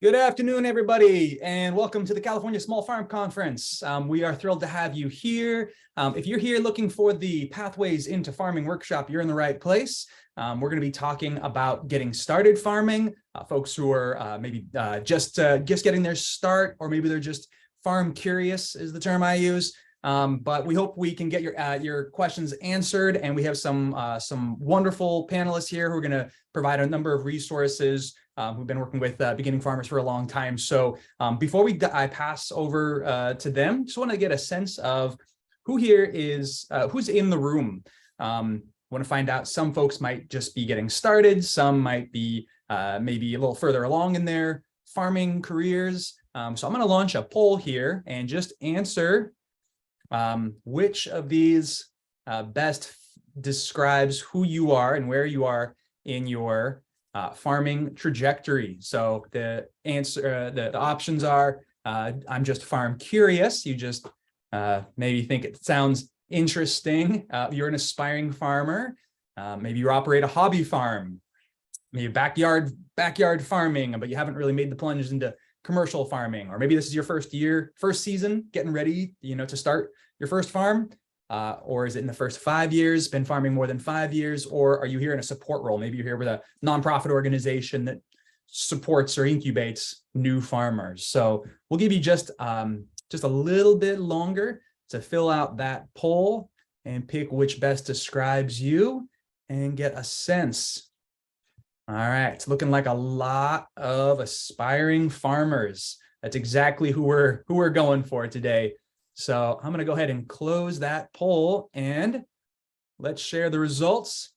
Good afternoon, everybody, and welcome to the California Small Farm Conference. We are thrilled to have you here. If you're here looking for the Pathways into Farming workshop, you're in the right place. We're going to be talking about getting started farming. Folks who are maybe just getting their start, or maybe they're just farm curious is the term I use. But we hope we can get your questions answered, and we have some wonderful panelists here who are going to provide a number of resources. Who've been working with beginning farmers for a long time. So before I pass over to them, just want to get a sense of who here is, who's in the room. Want to find out, some folks might just be getting started. Some might be maybe a little further along in their farming careers. So I'm going to launch a poll here and just answer which of these best describes who you are and where you are in your farming trajectory. So the answer, the options are, I'm just farm curious. You just maybe think it sounds interesting. You're an aspiring farmer. Maybe you operate a hobby farm, maybe backyard farming, but you haven't really made the plunge into commercial farming. Or maybe this is your first season, getting ready, to start your first farm. Or is it in the first 5 years, been farming more than 5 years, or are you here in a support role? Maybe you're here with a nonprofit organization that supports or incubates new farmers. So we'll give you just a little bit longer to fill out that poll and pick which best describes you and get a sense. All right, it's looking like a lot of aspiring farmers. That's exactly who we're going for today. So I'm going to go ahead and close that poll and let's share the results.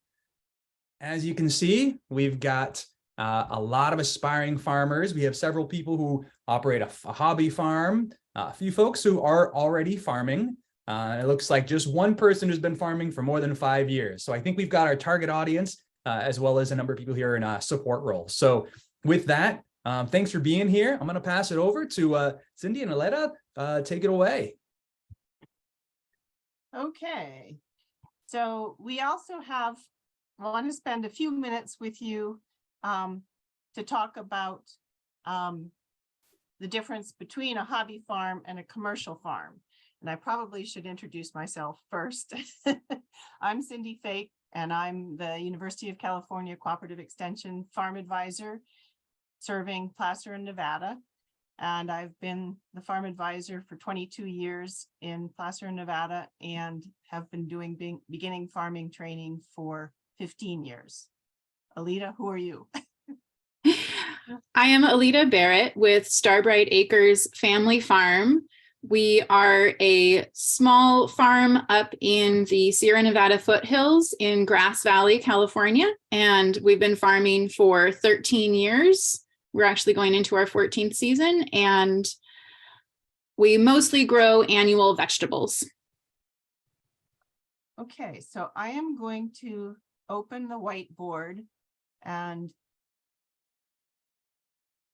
As you can see, we've got a lot of aspiring farmers. We have several people who operate a hobby farm, a few folks who are already farming. It looks like just one person who's been farming for more than 5 years. So I think we've got our target audience, as well as a number of people here in a support role. So with that, thanks for being here. I'm going to pass it over to Cindy and Aleta. Take it away. Okay, so we also want to spend a few minutes with you to talk about the difference between a hobby farm and a commercial farm. And I probably should introduce myself first. I'm Cindy Fake, and I'm the University of California Cooperative Extension Farm Advisor serving Placer and Nevada. And I've been the farm advisor for 22 years in Placer, Nevada, and have been doing beginning farming training for 15 years. Aleta, who are you? I am Aleta Barrett with Starbright Acres Family Farm. We are a small farm up in the Sierra Nevada foothills in Grass Valley, California, and we've been farming for 13 years. We're actually going into our 14th season, and we mostly grow annual vegetables. Okay, so I am going to open the whiteboard, and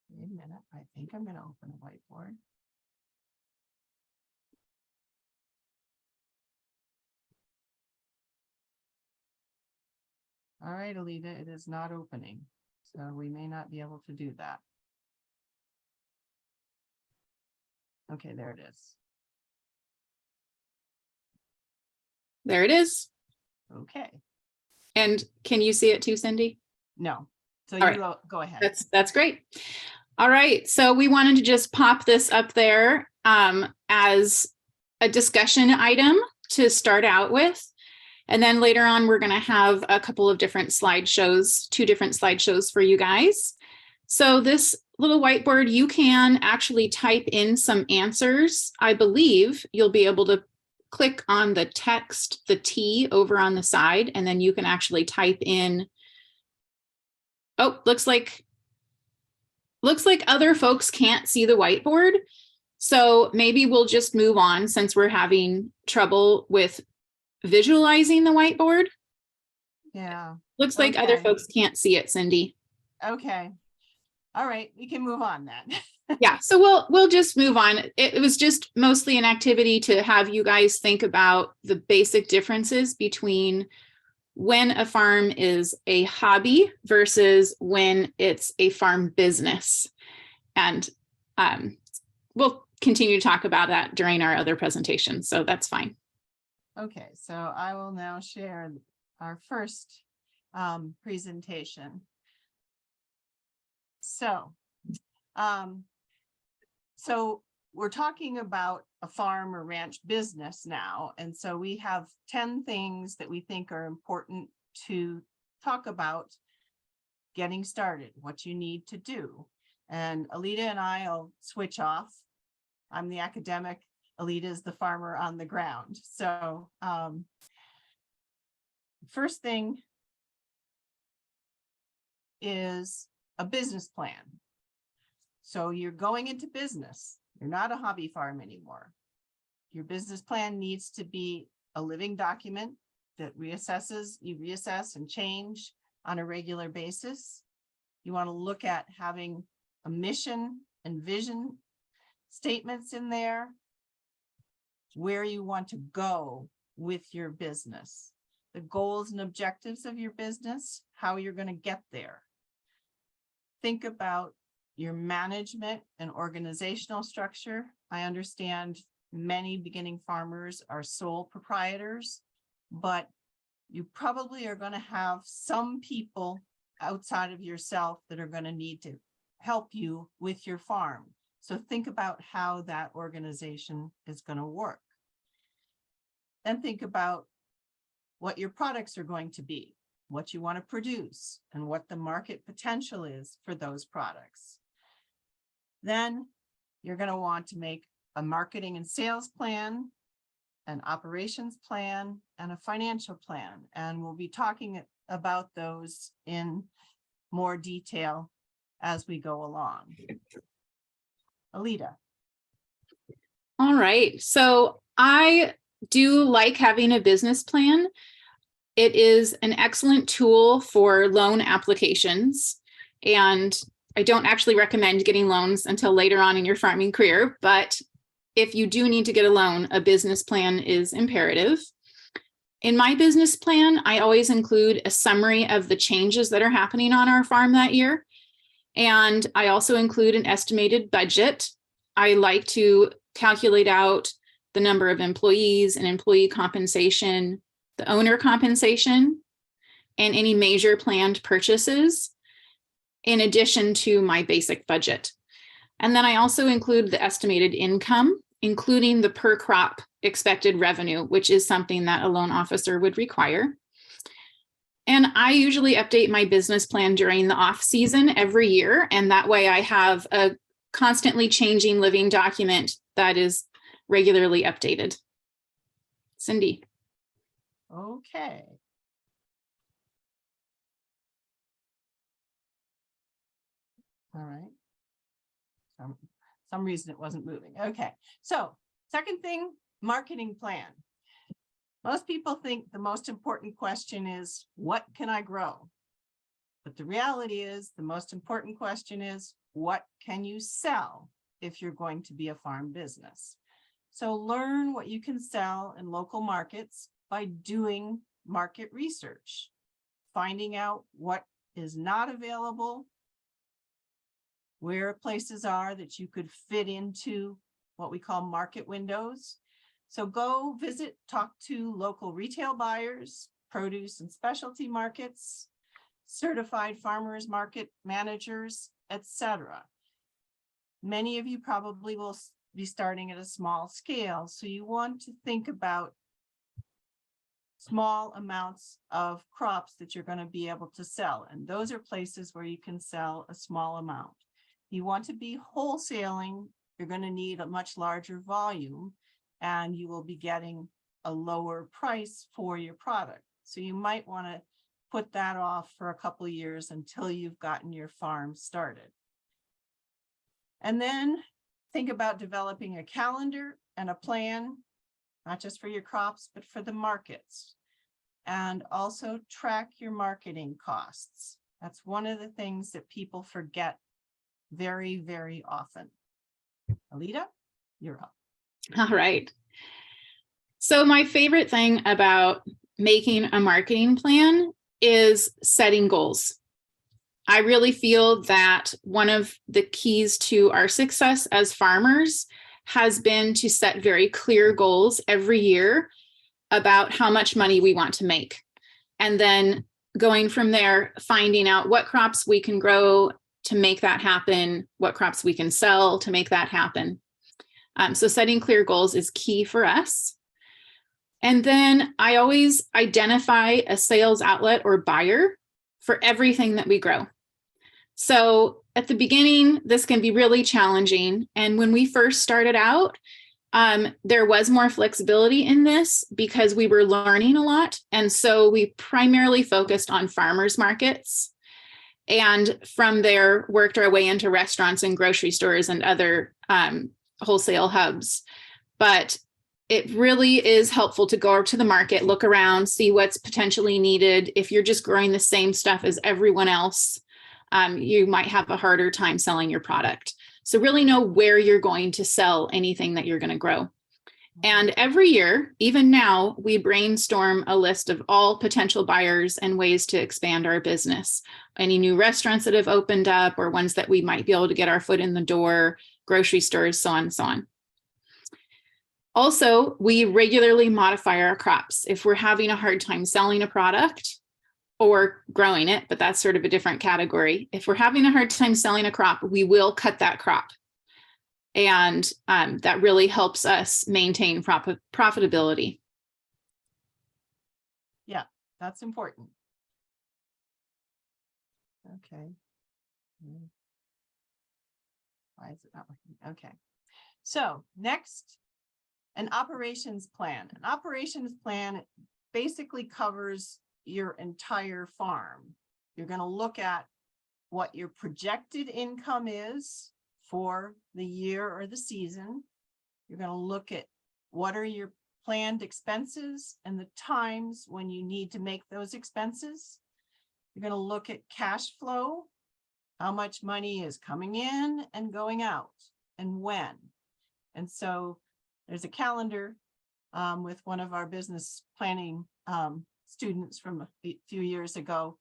wait a minute, I think I'm going to open the whiteboard. All right, Aleta, it is not opening. So we may not be able to do that. Okay, there it is. There it is. Okay. And can you see it too, Cindy? No. So All you right. go ahead. That's great. All right. So we wanted to just pop this up there as a discussion item to start out with. And then later on, we're going to have a couple of different slideshows, 2 different slideshows for you guys. So this little whiteboard, you can actually type in some answers. I believe you'll be able to click on the text, the T over on the side, and then you can actually type in. Oh, looks like other folks can't see the whiteboard. So maybe we'll just move on since we're having trouble with visualizing the whiteboard. Yeah. Looks like other folks can't see it, Cindy. Okay. All right, we can move on then. Yeah, so we'll just move on. It was just mostly an activity to have you guys think about the basic differences between when a farm is a hobby versus when it's a farm business. And we'll continue to talk about that during our other presentations, so that's fine. Okay, so I will now share our first presentation. So we're talking about a farm or ranch business now. And so we have 10 things that we think are important to talk about getting started, what you need to do. And Aleta and I will switch off. I'm the academic, Aleta is the farmer on the ground. So first thing is a business plan. So you're going into business. You're not a hobby farm anymore. Your business plan needs to be a living document that you reassess and change on a regular basis. You want to look at having a mission and vision statements in there, where you want to go with your business, the goals and objectives of your business, how you're going to get there. Think about your management and organizational structure. I understand many beginning farmers are sole proprietors, but you probably are going to have some people outside of yourself that are going to need to help you with your farm. So think about how that organization is going to work. Then think about what your products are going to be, what you want to produce, and what the market potential is for those products. Then you're going to want to make a marketing and sales plan, an operations plan, and a financial plan. And we'll be talking about those in more detail as we go along. Aleta. All right. So I do like having a business plan. It is an excellent tool for loan applications. And I don't actually recommend getting loans until later on in your farming career, but if you do need to get a loan, a business plan is imperative. In my business plan, I always include a summary of the changes that are happening on our farm that year. And I also include an estimated budget. I like to calculate out the number of employees and employee compensation, the owner compensation, and any major planned purchases, in addition to my basic budget. And then I also include the estimated income, including the per crop expected revenue, which is something that a loan officer would require. And I usually update my business plan during the off season every year. And that way I have a constantly changing living document that is regularly updated. Cindy. Okay. All right. Some reason it wasn't moving. Okay. So second thing, marketing plan. Most people think the most important question is, what can I grow? But the reality is the most important question is, what can you sell if you're going to be a farm business? So learn what you can sell in local markets by doing market research, finding out what is not available, where places are that you could fit into what we call market windows. So go visit, talk to local retail buyers, produce and specialty markets, certified farmers market managers, etc. Many of you probably will be starting at a small scale. So you want to think about small amounts of crops that you're going to be able to sell. And those are places where you can sell a small amount. You want to be wholesaling, you're going to need a much larger volume, and you will be getting a lower price for your product. So you might want to put that off for a couple of years until you've gotten your farm started. And then think about developing a calendar and a plan, not just for your crops, but for the markets. And also track your marketing costs. That's one of the things that people forget very, very often. Aleta, you're up. All right. So my favorite thing about making a marketing plan is setting goals. I really feel that one of the keys to our success as farmers has been to set very clear goals every year about how much money we want to make. And then going from there, finding out what crops we can grow to make that happen, what crops we can sell to make that happen. So setting clear goals is key for us. And then I always identify a sales outlet or buyer for everything that we grow. So at the beginning, this can be really challenging. And when we first started out, there was more flexibility in this because we were learning a lot. And so we primarily focused on farmers markets. And from there, worked our way into restaurants and grocery stores and other wholesale hubs. But it really is helpful to go over to the market, look around, see what's potentially needed. If you're just growing the same stuff as everyone else, you might have a harder time selling your product. So really know where you're going to sell anything that you're going to grow. And every year, even now, we brainstorm a list of all potential buyers and ways to expand our business. Any new restaurants that have opened up or ones that we might be able to get our foot in the door, grocery stores, so on and so on. Also, we regularly modify our crops. If we're having a hard time selling a product or growing it, but that's sort of a different category. If we're having a hard time selling a crop, we will cut that crop. And that really helps us maintain profitability. Yeah, that's important. Okay. Why is it not working? Okay. So next, an operations plan. An operations plan basically covers your entire farm. You're going to look at what your projected income is for the year or the season. You're going to look at what are your planned expenses and the times when you need to make those expenses. You're going to look at cash flow, how much money is coming in and going out and when. And so there's a calendar with one of our business planning students from a few years ago.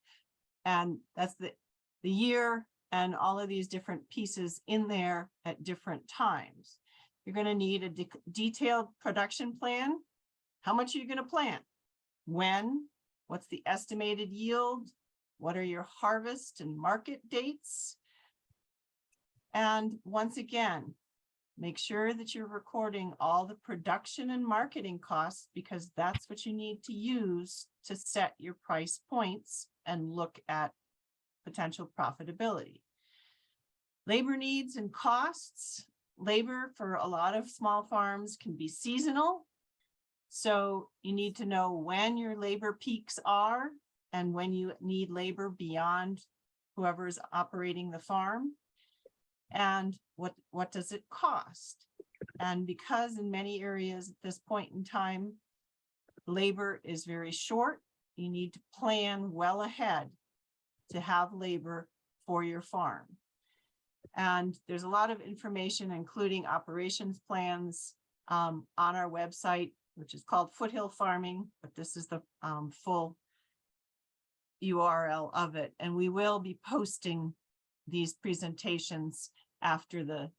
And that's the year and all of these different pieces in there at different times. You're going to need a detailed production plan. How much are you going to plant? When? What's the estimated yield? What are your harvest and market dates? And once again, make sure that you're recording all the production and marketing costs because that's what you need to use to set your price points and look at potential profitability. Labor needs and costs. Labor for a lot of small farms can be seasonal. So you need to know when your labor peaks are and when you need labor beyond whoever's operating the farm. And what does it cost? And because in many areas at this point in time, labor is very short, you need to plan well ahead to have labor for your farm. And there's a lot of information, including operations plans on our website, which is called Foothill Farming, but this is the full URL of it. And we will be posting these presentations after the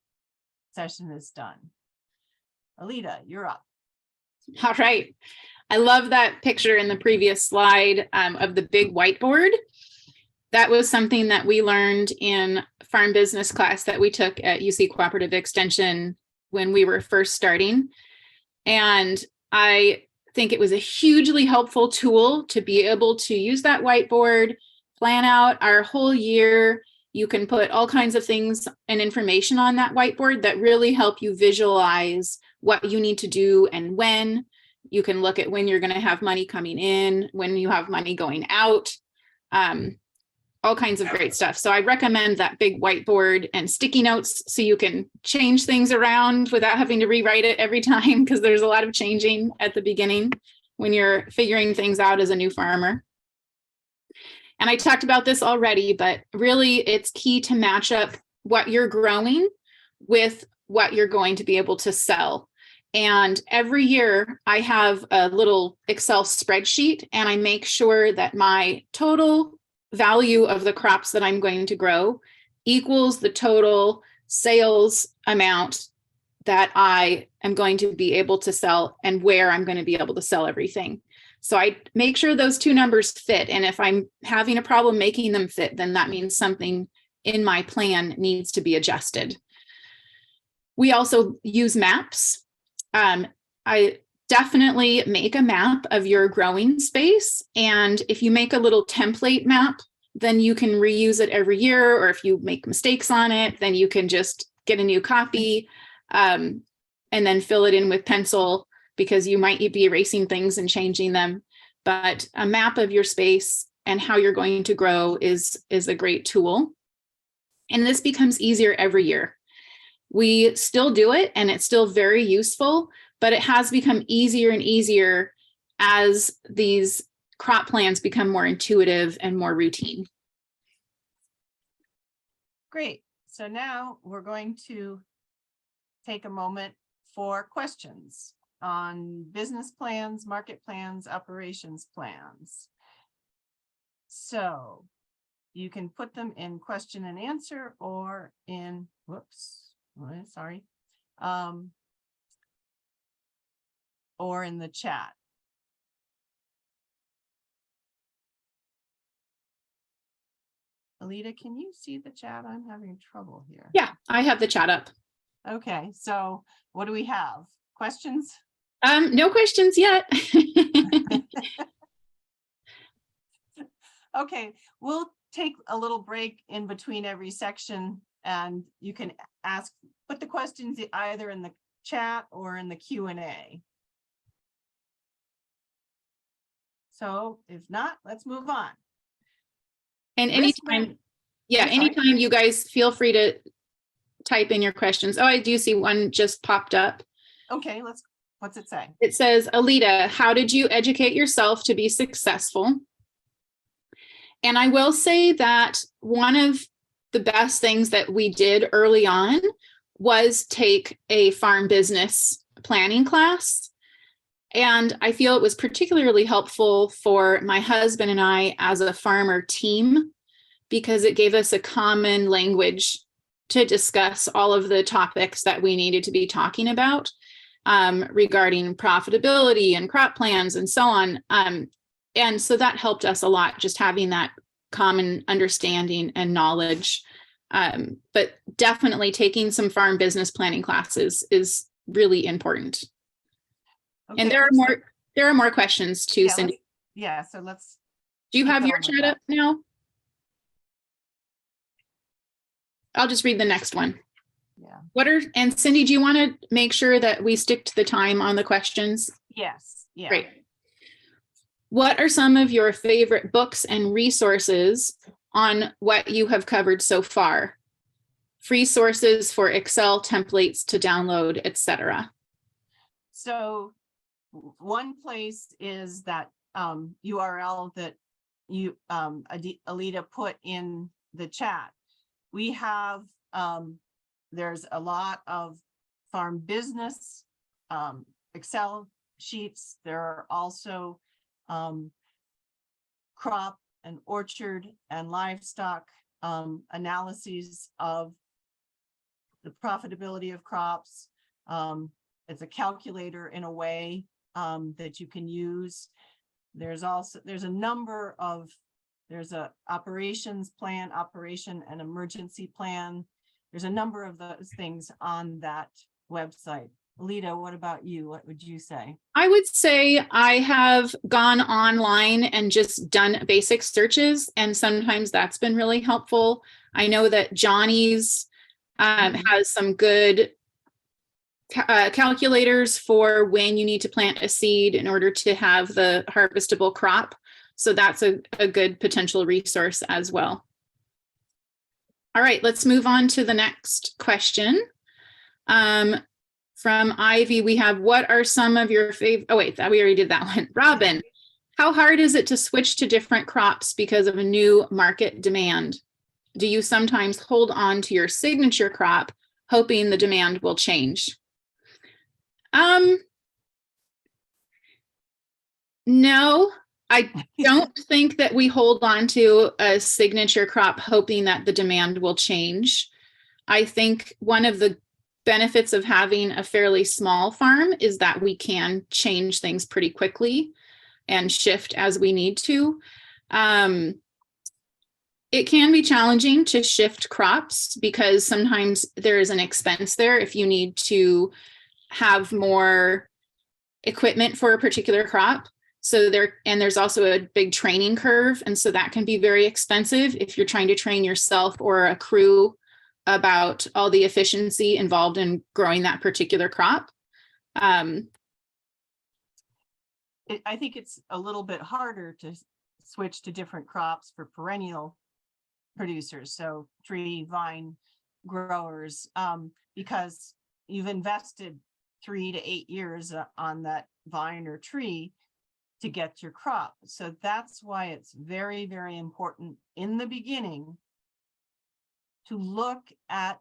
session is done. Aleta, you're up. All right. I love that picture in the previous slide of the big whiteboard. That was something that we learned in farm business class that we took at UC Cooperative Extension when we were first starting. And I think it was a hugely helpful tool to be able to use that whiteboard, plan out our whole year. You can put all kinds of things and information on that whiteboard that really help you visualize what you need to do and when. You can look at when you're going to have money coming in, when you have money going out, all kinds of great stuff. So I recommend that big whiteboard and sticky notes so you can change things around without having to rewrite it every time, because there's a lot of changing at the beginning when you're figuring things out as a new farmer. And I talked about this already, but really it's key to match up what you're growing with what you're going to be able to sell. And every year I have a little Excel spreadsheet and I make sure that my total value of the crops that I'm going to grow equals the total sales amount that I am going to be able to sell and where I'm going to be able to sell everything. So I make sure those two numbers fit. And if I'm having a problem making them fit, then that means something in my plan needs to be adjusted. We also use maps. I definitely make a map of your growing space. And if you make a little template map, then you can reuse it every year. Or if you make mistakes on it, then you can just get a new copy and then fill it in with pencil, because you might be erasing things and changing them. But a map of your space and how you're going to grow is a great tool. And this becomes easier every year. We still do it, and it's still very useful, but it has become easier and easier as these crop plans become more intuitive and more routine. Great. So now we're going to take a moment for questions on business plans, market plans, operations plans. So you can put them in question and answer or in, or in the chat. Aleta, can you see the chat? I'm having trouble here. Yeah, I have the chat up. Okay, so what do we have? Questions? No questions yet. Okay, we'll take a little break in between every section, and you can put the questions either in the chat or in the Q&A. So if not, let's move on. And anytime you guys feel free to type in your questions. Oh, I do see one just popped up. Okay, what's it say? It says, Aleta, how did you educate yourself to be successful? And I will say that one of the best things that we did early on was take a farm business planning class. And I feel it was particularly helpful for my husband and I as a farmer team, because it gave us a common language to discuss all of the topics that we needed to be talking about regarding profitability and crop plans and so on. And so that helped us a lot, just having that common understanding and knowledge. But definitely taking some farm business planning classes is really important. Okay, and there are more questions too, yeah, Cindy. So let's. Do you have your chat up now? I'll just read the next one. Yeah. And Cindy, do you want to make sure that we stick to the time on the questions? Yes. Yeah. Great. What are some of your favorite books and resources on what you have covered so far? Free sources for Excel templates to download, etc. So one place is that URL that Aleta put in the chat. We have, there's a lot of farm business Excel sheets. There are also crop and orchard and livestock analyses of the profitability of crops. It's a calculator in a way that you can use. There's a operations plan, operation and emergency plan. There's a number of those things on that website. Aleta, what about you? What would you say? I would say I have gone online and just done basic searches, and sometimes that's been really helpful. I know that Johnny's has some good calculators for when you need to plant a seed in order to have the harvestable crop. So that's a good potential resource as well. All right, let's move on to the next question. From Ivy, we have, what are some of your favorite, oh wait, we already did that one. Robin, how hard is it to switch to different crops because of a new market demand? Do you sometimes hold on to your signature crop, hoping the demand will change? No, I don't think that we hold on to a signature crop hoping that the demand will change. I think one of the benefits of having a fairly small farm is that we can change things pretty quickly and shift as we need to. It can be challenging to shift crops because sometimes there is an expense there if you need to have more equipment for a particular crop. So there's also a big training curve. And so that can be very expensive if you're trying to train yourself or a crew about all the efficiency involved in growing that particular crop. I think it's a little bit harder to switch to different crops for perennial producers, so tree, vine growers, because you've invested 3 to 8 years on that vine or tree to get your crop. So that's why it's very, very important in the beginning to look at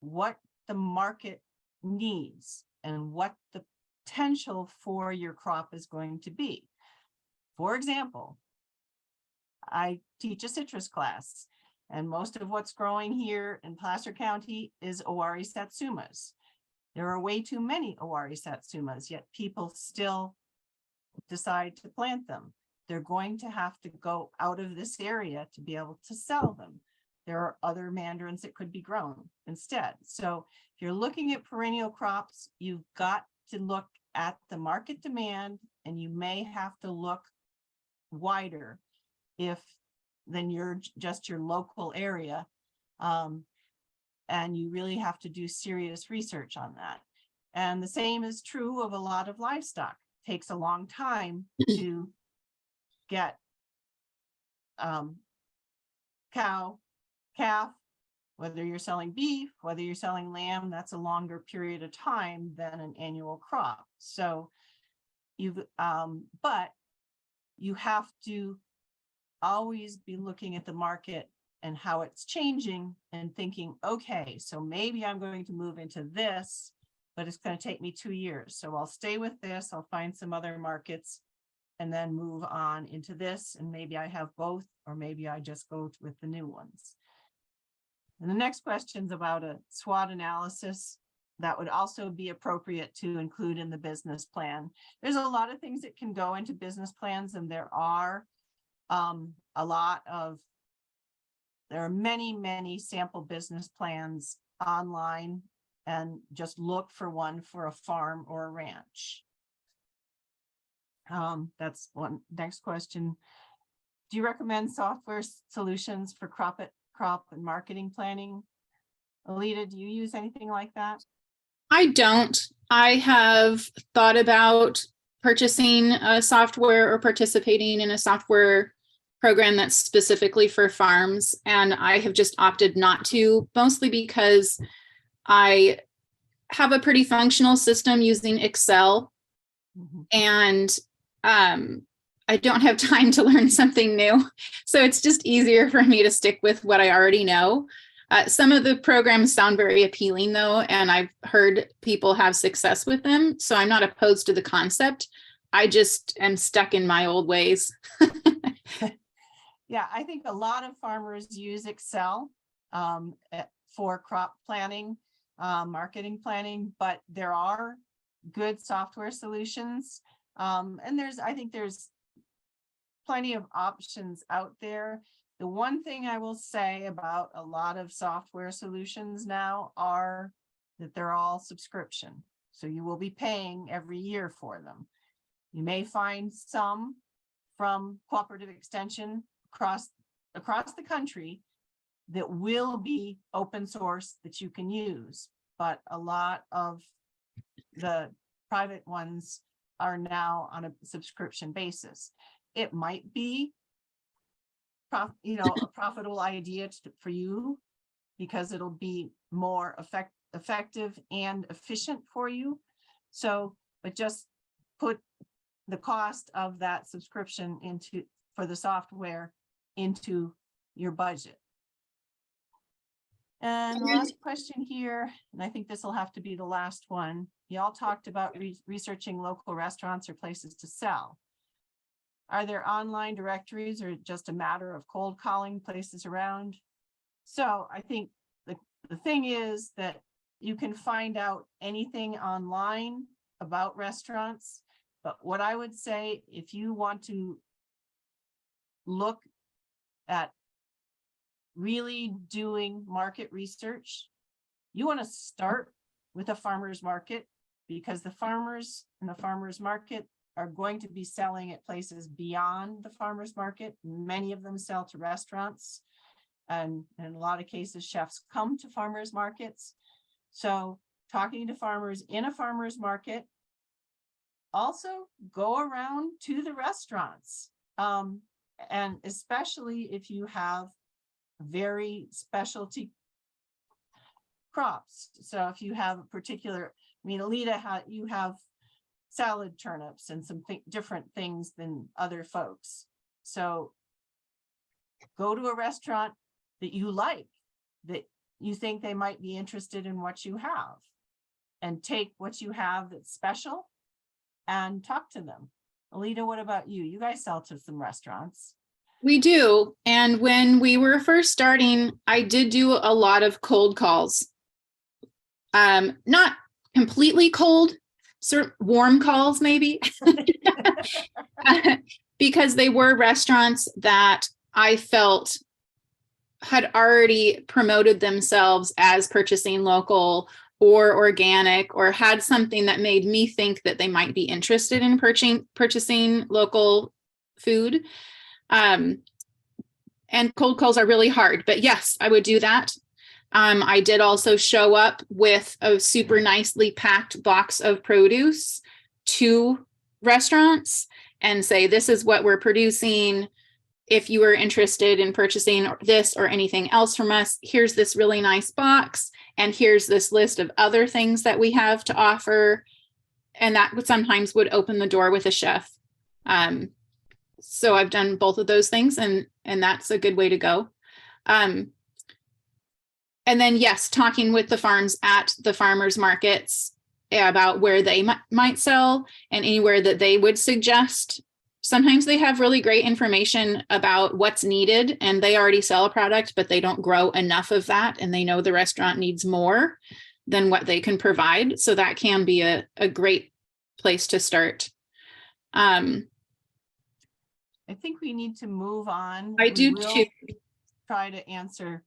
what the market needs and what the potential for your crop is going to be. For example, I teach a citrus class, and most of what's growing here in Placer County is Owari Satsumas. There are way too many Owari Satsumas, yet people still decide to plant them. They're going to have to go out of this area to be able to sell them. There are other mandarins that could be grown instead. So if you're looking at perennial crops, you've got to look at the market demand, and you may have to look wider than just your local area. And you really have to do serious research on that. And the same is true of a lot of livestock. It takes a long time to get cow, calf, whether you're selling beef, whether you're selling lamb, that's a longer period of time than an annual crop. So but you have to always be looking at the market and how it's changing and thinking, okay, so maybe I'm going to move into this, but it's going to take me 2 years. So I'll stay with this, I'll find some other markets and then move on into this. And maybe I have both, or maybe I just go with the new ones. And the next question is about a SWOT analysis that would also be appropriate to include in the business plan. There's a lot of things that can go into business plans, and there are many sample business plans online, and just look for one for a farm or a ranch. That's one. Next question. Do you recommend software solutions for crop and marketing planning? Aleta, do you use anything like that? I don't. I have thought about purchasing a software or participating in a software program that's specifically for farms, and I have just opted not to, mostly because I have a pretty functional system using Excel, and I don't have time to learn something new. So it's just easier for me to stick with what I already know. Some of the programs sound very appealing though, and I've heard people have success with them. So I'm not opposed to the concept. I just am stuck in my old ways. Yeah, I think a lot of farmers use Excel for crop planning, marketing planning, but there are good software solutions. And I think there's plenty of options out there. The one thing I will say about a lot of software solutions now are that they're all subscription. So you will be paying every year for them. You may find some from Cooperative Extension across the country that will be open source that you can use, but a lot of the private ones are now on a subscription basis. It might be a profitable idea for you because it'll be more effective and efficient for you. So, but just put the cost of that subscription for the software into your budget. And the last question here, and I think this will have to be the last one. Y'all talked about researching local restaurants or places to sell. Are there online directories or just a matter of cold calling places around? So I think the thing is that you can find out anything online about restaurants. But what I would say, if you want to look at really doing market research, you want to start with a farmer's market, because the farmers in the farmer's market are going to be selling at places beyond the farmer's market. Many of them sell to restaurants. And in a lot of cases, chefs come to farmers markets. So talking to farmers in a farmer's market, also go around to the restaurants. And especially if you have very specialty crops. So if you have a particular, I mean, Aleta, you have salad turnips and some different things than other folks. So go to a restaurant that you like, that you think they might be interested in what you have, and take what you have that's special and talk to them. Aleta, what about you? You guys sell to some restaurants. We do. And when we were first starting, I did do a lot of cold calls. Not completely cold, sort of warm calls maybe, because they were restaurants that I felt had already promoted themselves as purchasing local or organic, or had something that made me think that they might be interested in purchasing local food. And cold calls are really hard, but yes, I would do that. I did also show up with a super nicely packed box of produce to restaurants and say, this is what we're producing. If you are interested in purchasing this or anything else from us, here's this really nice box. And here's this list of other things that we have to offer. And that would sometimes would open the door with a chef. So I've done both of those things, and that's a good way to go. And then, yes, talking with the farms at the farmers markets about where they might sell and anywhere that they would suggest. Sometimes they have really great information about what's needed, and they already sell a product, but they don't grow enough of that. And they know the restaurant needs more than what they can provide. So that can be a great place to start. I think we need to move on. I do too. Try to answer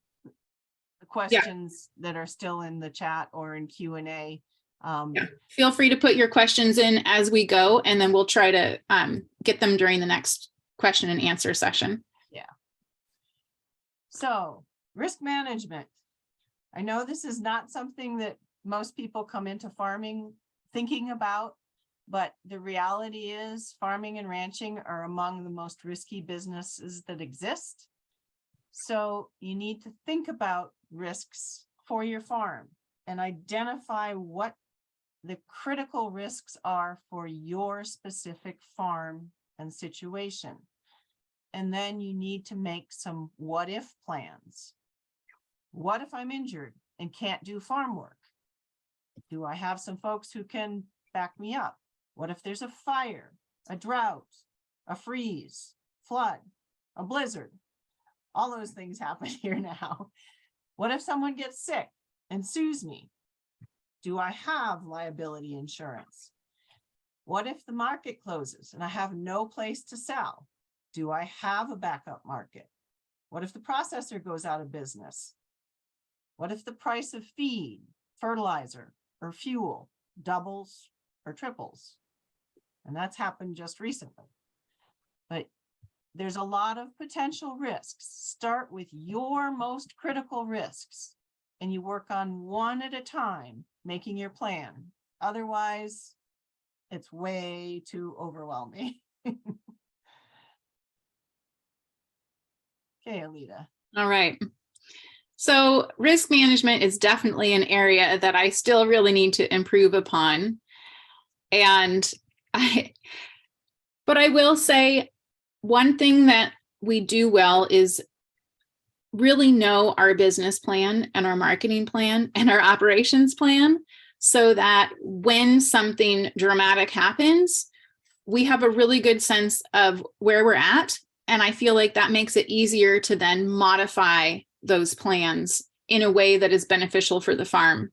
the questions that are still in the chat or in Q&A. Yeah. Feel free to put your questions in as we go, and then we'll try to get them during the next question and answer session. Yeah. So risk management. I know this is not something that most people come into farming thinking about, but the reality is farming and ranching are among the most risky businesses that exist. So you need to think about risks for your farm and identify what the critical risks are for your specific farm and situation. And then you need to make some what if plans. What if I'm injured and can't do farm work? Do I have some folks who can back me up? What if there's a fire, a drought, a freeze, flood, a blizzard? All those things happen here now. What if someone gets sick and sues me? Do I have liability insurance? What if the market closes and I have no place to sell? Do I have a backup market? What if the processor goes out of business? What if the price of feed, fertilizer, or fuel doubles or triples? And that's happened just recently. But there's a lot of potential risks. Start with your most critical risks, and you work on one at a time, making your plan. Otherwise, it's way too overwhelming. Okay, Aleta. All right. So risk management is definitely an area that I still really need to improve upon. But I will say one thing that we do well is really know our business plan and our marketing plan and our operations plan, so that when something dramatic happens, we have a really good sense of where we're at. And I feel like that makes it easier to then modify those plans in a way that is beneficial for the farm.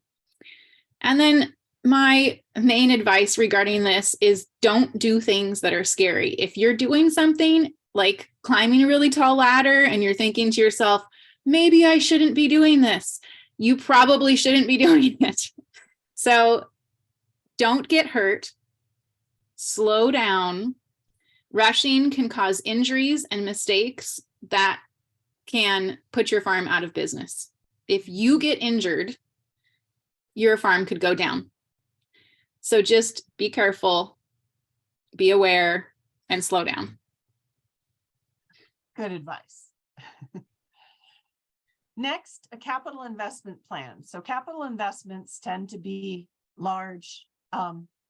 And then my main advice regarding this is don't do things that are scary. If you're doing something like climbing a really tall ladder and you're thinking to yourself, maybe I shouldn't be doing this, you probably shouldn't be doing it. So don't get hurt. Slow down. Rushing can cause injuries and mistakes that can put your farm out of business. If you get injured, your farm could go down. So just be careful, be aware, and slow down. Good advice. Next, a capital investment plan. So capital investments tend to be large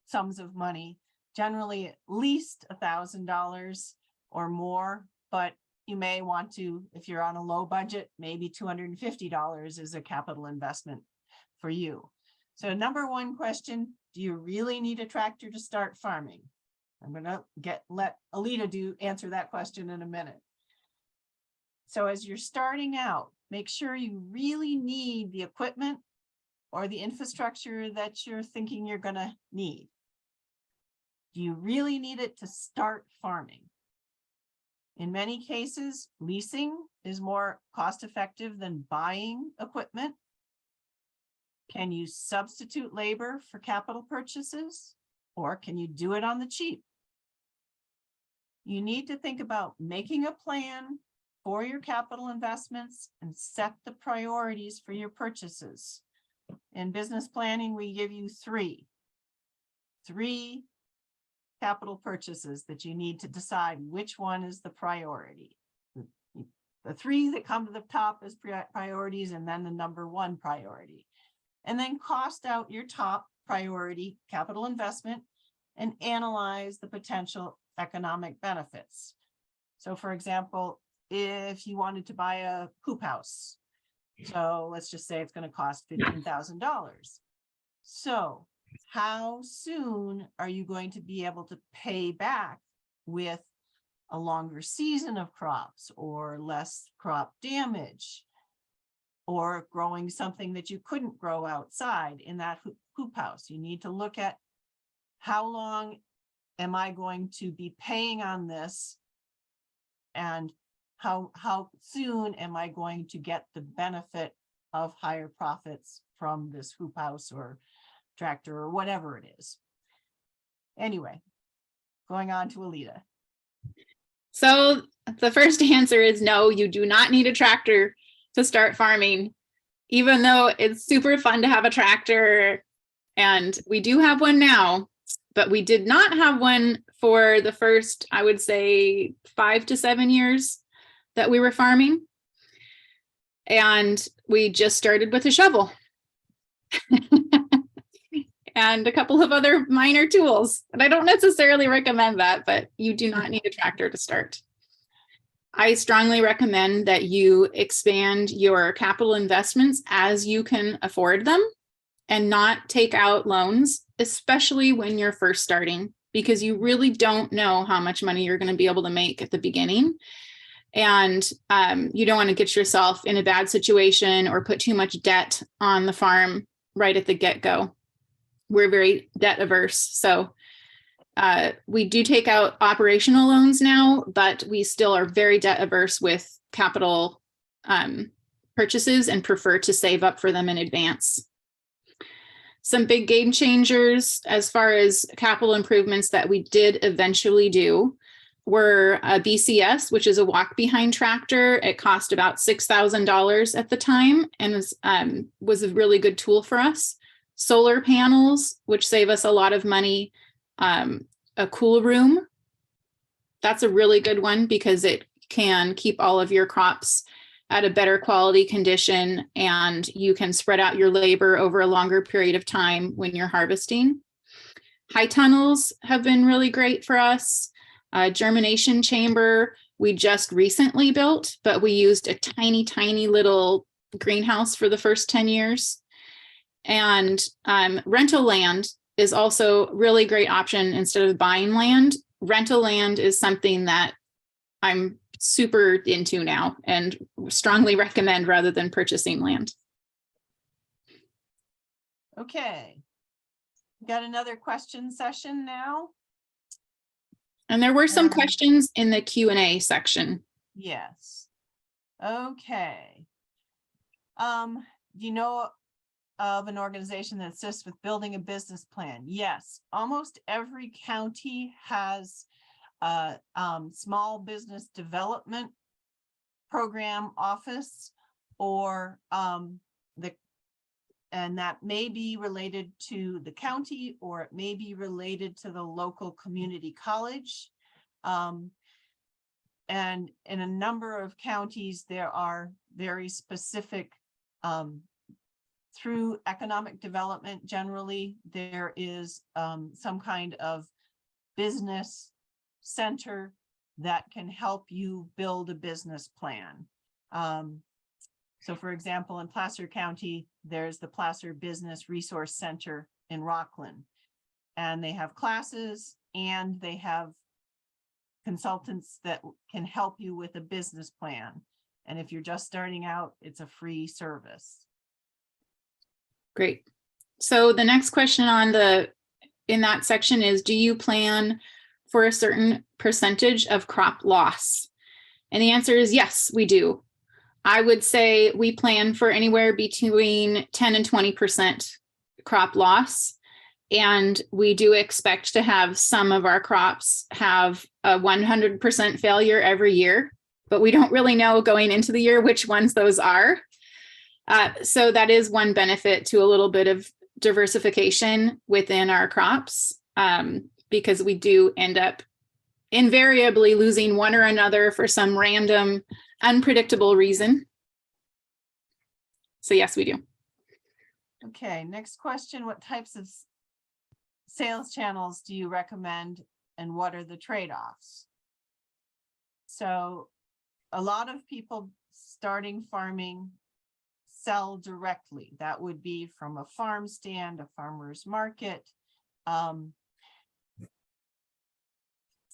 sums of money, generally at least $1,000 or more, but you may want to, if you're on a low budget, maybe $250 is a capital investment for you. So number one question, do you really need a tractor to start farming? I'm gonna let Aleta answer that question in a minute. So as you're starting out, make sure you really need the equipment or the infrastructure that you're thinking you're gonna need. Do you really need it to start farming? In many cases, leasing is more cost-effective than buying equipment. Can you substitute labor for capital purchases, or can you do it on the cheap? You need to think about making a plan for your capital investments and set the priorities for your purchases. In business planning, we give you three capital purchases that you need to decide which one is the priority. The three that come to the top as priorities, and then the number one priority. And then cost out your top priority capital investment and analyze the potential economic benefits. So for example, if you wanted to buy a hoop house, so let's just say it's going to cost $15,000. So how soon are you going to be able to pay back with a longer season of crops or less crop damage, or growing something that you couldn't grow outside in that hoop house? You need to look at how long am I going to be paying on this, and how soon am I going to get the benefit of higher profits from this hoop house or tractor or whatever it is. Anyway, going on to Aleta. So the first answer is no, you do not need a tractor to start farming, even though it's super fun to have a tractor. And we do have one now, but we did not have one for the first, I would say, 5 to 7 years that we were farming. And we just started with a shovel and a couple of other minor tools. And I don't necessarily recommend that, but you do not need a tractor to start. I strongly recommend that you expand your capital investments as you can afford them and not take out loans, especially when you're first starting, because you really don't know how much money you're going to be able to make at the beginning. And you don't want to get yourself in a bad situation or put too much debt on the farm right at the get-go. We're very debt averse. So we do take out operational loans now, but we still are very debt averse with capital purchases and prefer to save up for them in advance. Some big game changers as far as capital improvements that we did eventually do were a BCS, which is a walk-behind tractor. It cost about $6,000 at the time and was a really good tool for us. Solar panels, which save us a lot of money. A cool room, that's a really good one because it can keep all of your crops at a better quality condition, and you can spread out your labor over a longer period of time when you're harvesting. High tunnels have been really great for us. Germination chamber, we just recently built, but we used a tiny, tiny little greenhouse for the first 10 years. And rental land is also a really great option instead of buying land. rental land is something that I'm super into now and strongly recommend rather than purchasing land. Okay. Got another question session now? And there were some questions in the Q&A section. Yes. Okay. Do you know of an organization that assists with building a business plan? Yes, almost every county has a small business development program office, or and that may be related to the county, or it may be related to the local community college. And in a number of counties, there are very specific, through economic development, generally, there is some kind of business center that can help you build a business plan. So for example, in Placer County, there's the Placer Business Resource Center in Rockland, and they have classes and they have consultants that can help you with a business plan. And if you're just starting out, it's a free service. Great. So the next question in that section is, do you plan for a certain percentage of crop loss? And the answer is yes, we do. I would say we plan for anywhere between 10 and 20% crop loss. And we do expect to have some of our crops have a 100% failure every year, but we don't really know going into the year which ones those are. So that is one benefit to a little bit of diversification within our crops, because we do end up invariably losing one or another for some random, unpredictable reason. So yes, we do. Okay, next question. What types of sales channels do you recommend, and what are the trade-offs? So a lot of people starting farming sell directly. That would be from a farm stand, a farmer's market,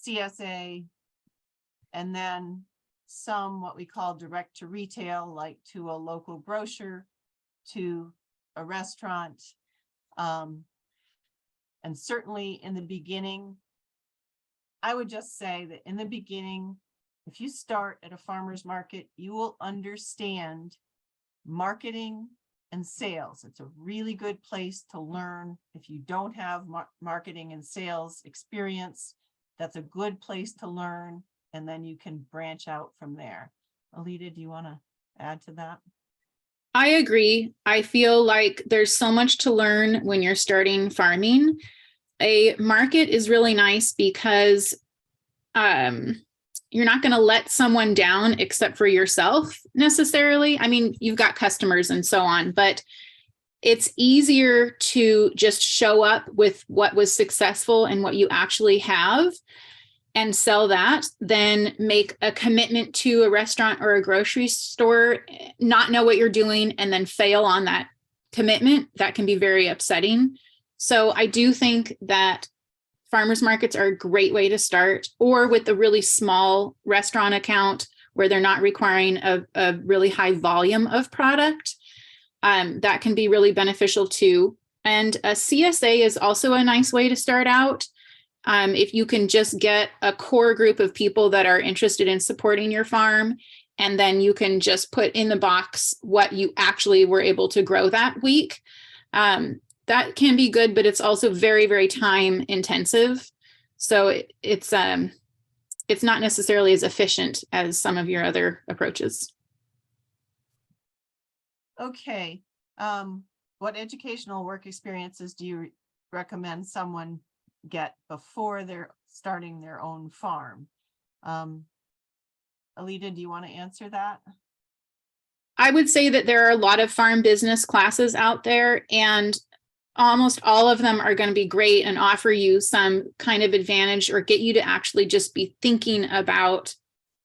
CSA, and then some what we call direct to retail, like to a local grocer, to a restaurant. And certainly in the beginning, I would just say that in the beginning, if you start at a farmer's market, you will understand marketing and sales. It's a really good place to learn. If you don't have marketing and sales experience, that's a good place to learn, and then you can branch out from there. Aleta, do you want to add to that? I agree. I feel like there's so much to learn when you're starting farming. A market is really nice because you're not going to let someone down except for yourself necessarily. I mean, you've got customers and so on, but it's easier to just show up with what was successful and what you actually have and sell that than make a commitment to a restaurant or a grocery store, not know what you're doing, and then fail on that commitment. That can be very upsetting. So I do think that farmers markets are a great way to start, or with a really small restaurant account where they're not requiring a really high volume of product. That can be really beneficial too. And a CSA is also a nice way to start out. If you can just get a core group of people that are interested in supporting your farm, and then you can just put in the box what you actually were able to grow that week. That can be good, but it's also very, very time intensive. So it's not necessarily as efficient as some of your other approaches. Okay. What educational work experiences do you recommend someone get before they're starting their own farm? Aleta, do you want to answer that? I would say that there are a lot of farm business classes out there, and almost all of them are going to be great and offer you some kind of advantage or get you to actually just be thinking about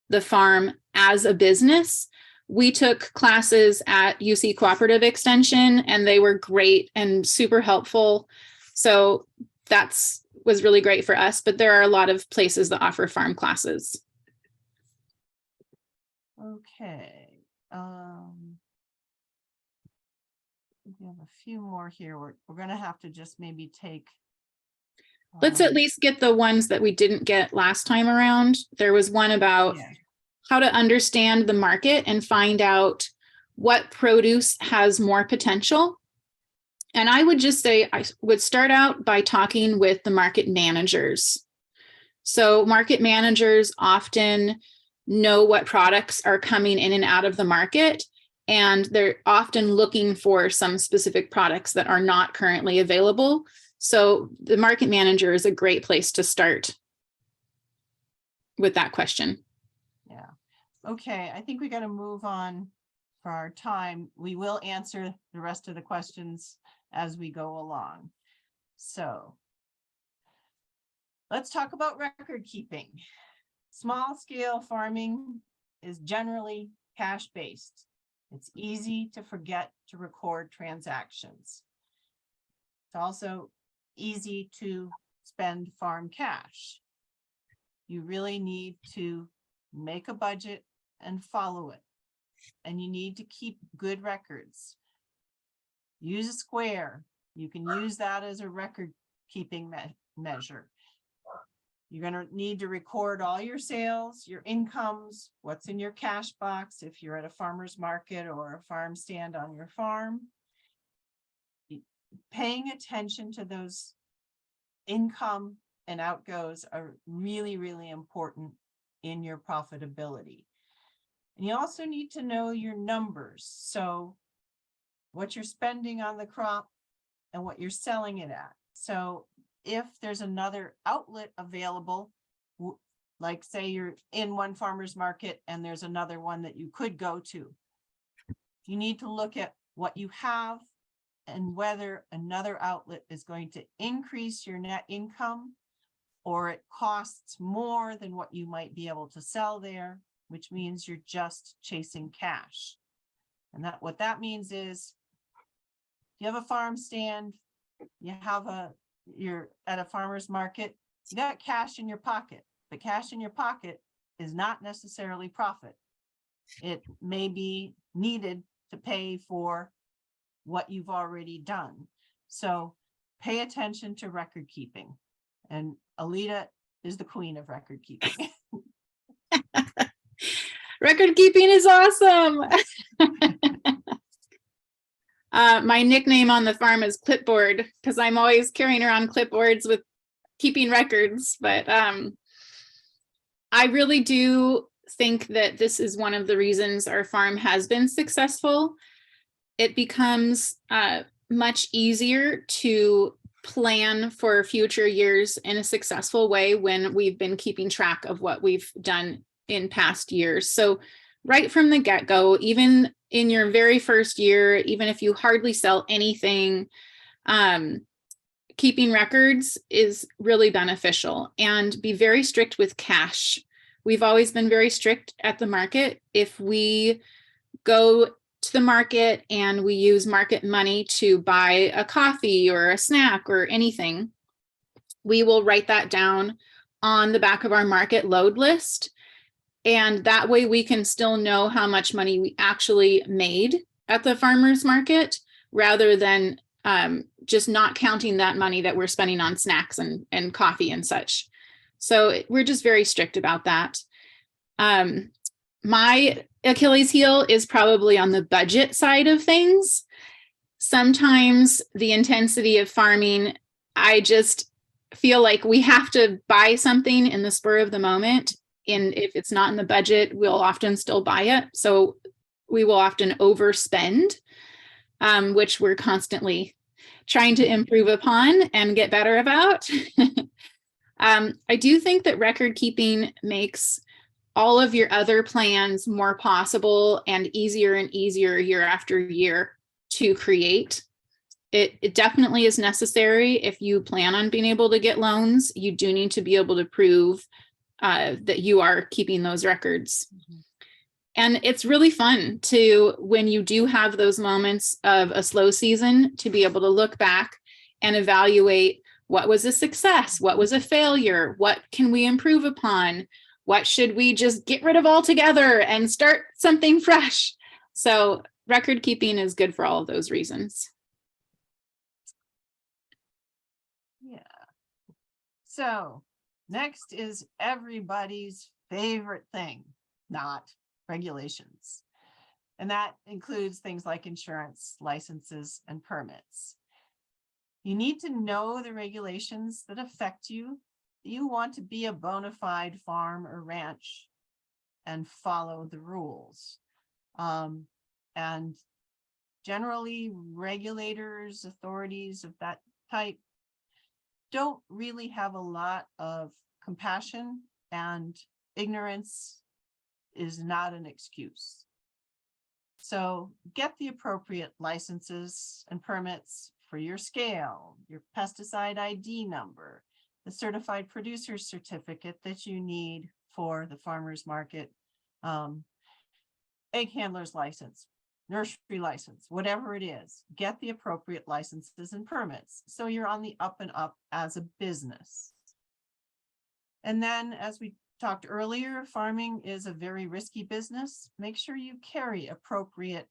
the farm as a business. We took classes at UC Cooperative Extension, and they were great and super helpful. So that's was really great for us, but there are a lot of places that offer farm classes. Okay. We have a few more here. We're going to have to just maybe take. Let's at least get the ones that we didn't get last time around. There was one about Yeah. how to understand the market and find out what produce has more potential. And I would just say I would start out by talking with the market managers. So market managers often know what products are coming in and out of the market, and they're often looking for some specific products that are not currently available. So the market manager is a great place to start with that question. Yeah. Okay. I think we got to move on for our time. We will answer the rest of the questions as we go along. So let's talk about record keeping. Small scale farming is generally cash based. It's easy to forget to record transactions. It's also easy to spend farm cash. You really need to make a budget and follow it. And you need to keep good records. Use a square. You can use that as a record keeping measure. You're going to need to record all your sales, your incomes, what's in your cash box if you're at a farmer's market or a farm stand on your farm. Paying attention to those income and outgoes are really, really important in your profitability. And you also need to know your numbers. So what you're spending on the crop and what you're selling it at. So if there's another outlet available, like say you're in one farmer's market and there's another one that you could go to, you need to look at what you have and whether another outlet is going to increase your net income or it costs more than what you might be able to sell there, which means you're just chasing cash. And that what that means is you have a farm stand, you're at a farmer's market, you got cash in your pocket, but cash in your pocket is not necessarily profit. It may be needed to pay for what you've already done. So pay attention to record keeping. And Aleta is the queen of record keeping. Record keeping is awesome. My nickname on the farm is Clipboard because I'm always carrying around clipboards with keeping records. But I really do think that this is one of the reasons our farm has been successful. It becomes much easier to plan for future years in a successful way when we've been keeping track of what we've done in past years. So right from the get-go, even in your very first year, even if you hardly sell anything, keeping records is really beneficial. And be very strict with cash. We've always been very strict at the market. If we go to the market and we use market money to buy a coffee or a snack or anything, we will write that down on the back of our market load list. And that way we can still know how much money we actually made at the farmer's market rather than just not counting that money that we're spending on snacks and coffee and such. So we're just very strict about that. My Achilles heel is probably on the budget side of things. Sometimes the intensity of farming, I just feel like we have to buy something in the spur of the moment. And if it's not in the budget, we'll often still buy it. So we will often overspend, which we're constantly trying to improve upon and get better about. I do think that record keeping makes all of your other plans more possible and easier year after year to create. It definitely is necessary. If you plan on being able to get loans, you do need to be able to prove that you are keeping those records. Mm-hmm. And it's really fun to, when you do have those moments of a slow season, to be able to look back and evaluate What was a success? What was a failure? What can we improve upon? What should we just get rid of altogether and start something fresh? So record keeping is good for all of those reasons. Yeah. So next is everybody's favorite thing, not regulations. And that includes things like insurance, licenses, and permits. You need to know the regulations that affect you. You want to be a bona fide farm or ranch and follow the rules. And generally, regulators, authorities of that type don't really have a lot of compassion, and ignorance is not an excuse. So get the appropriate licenses and permits for your scale, your pesticide ID number, the certified producer certificate that you need for the farmer's market, egg handler's license, nursery license, whatever it is, get the appropriate licenses and permits. So you're on the up and up as a business. And then, as we talked earlier, farming is a very risky business. Make sure you carry appropriate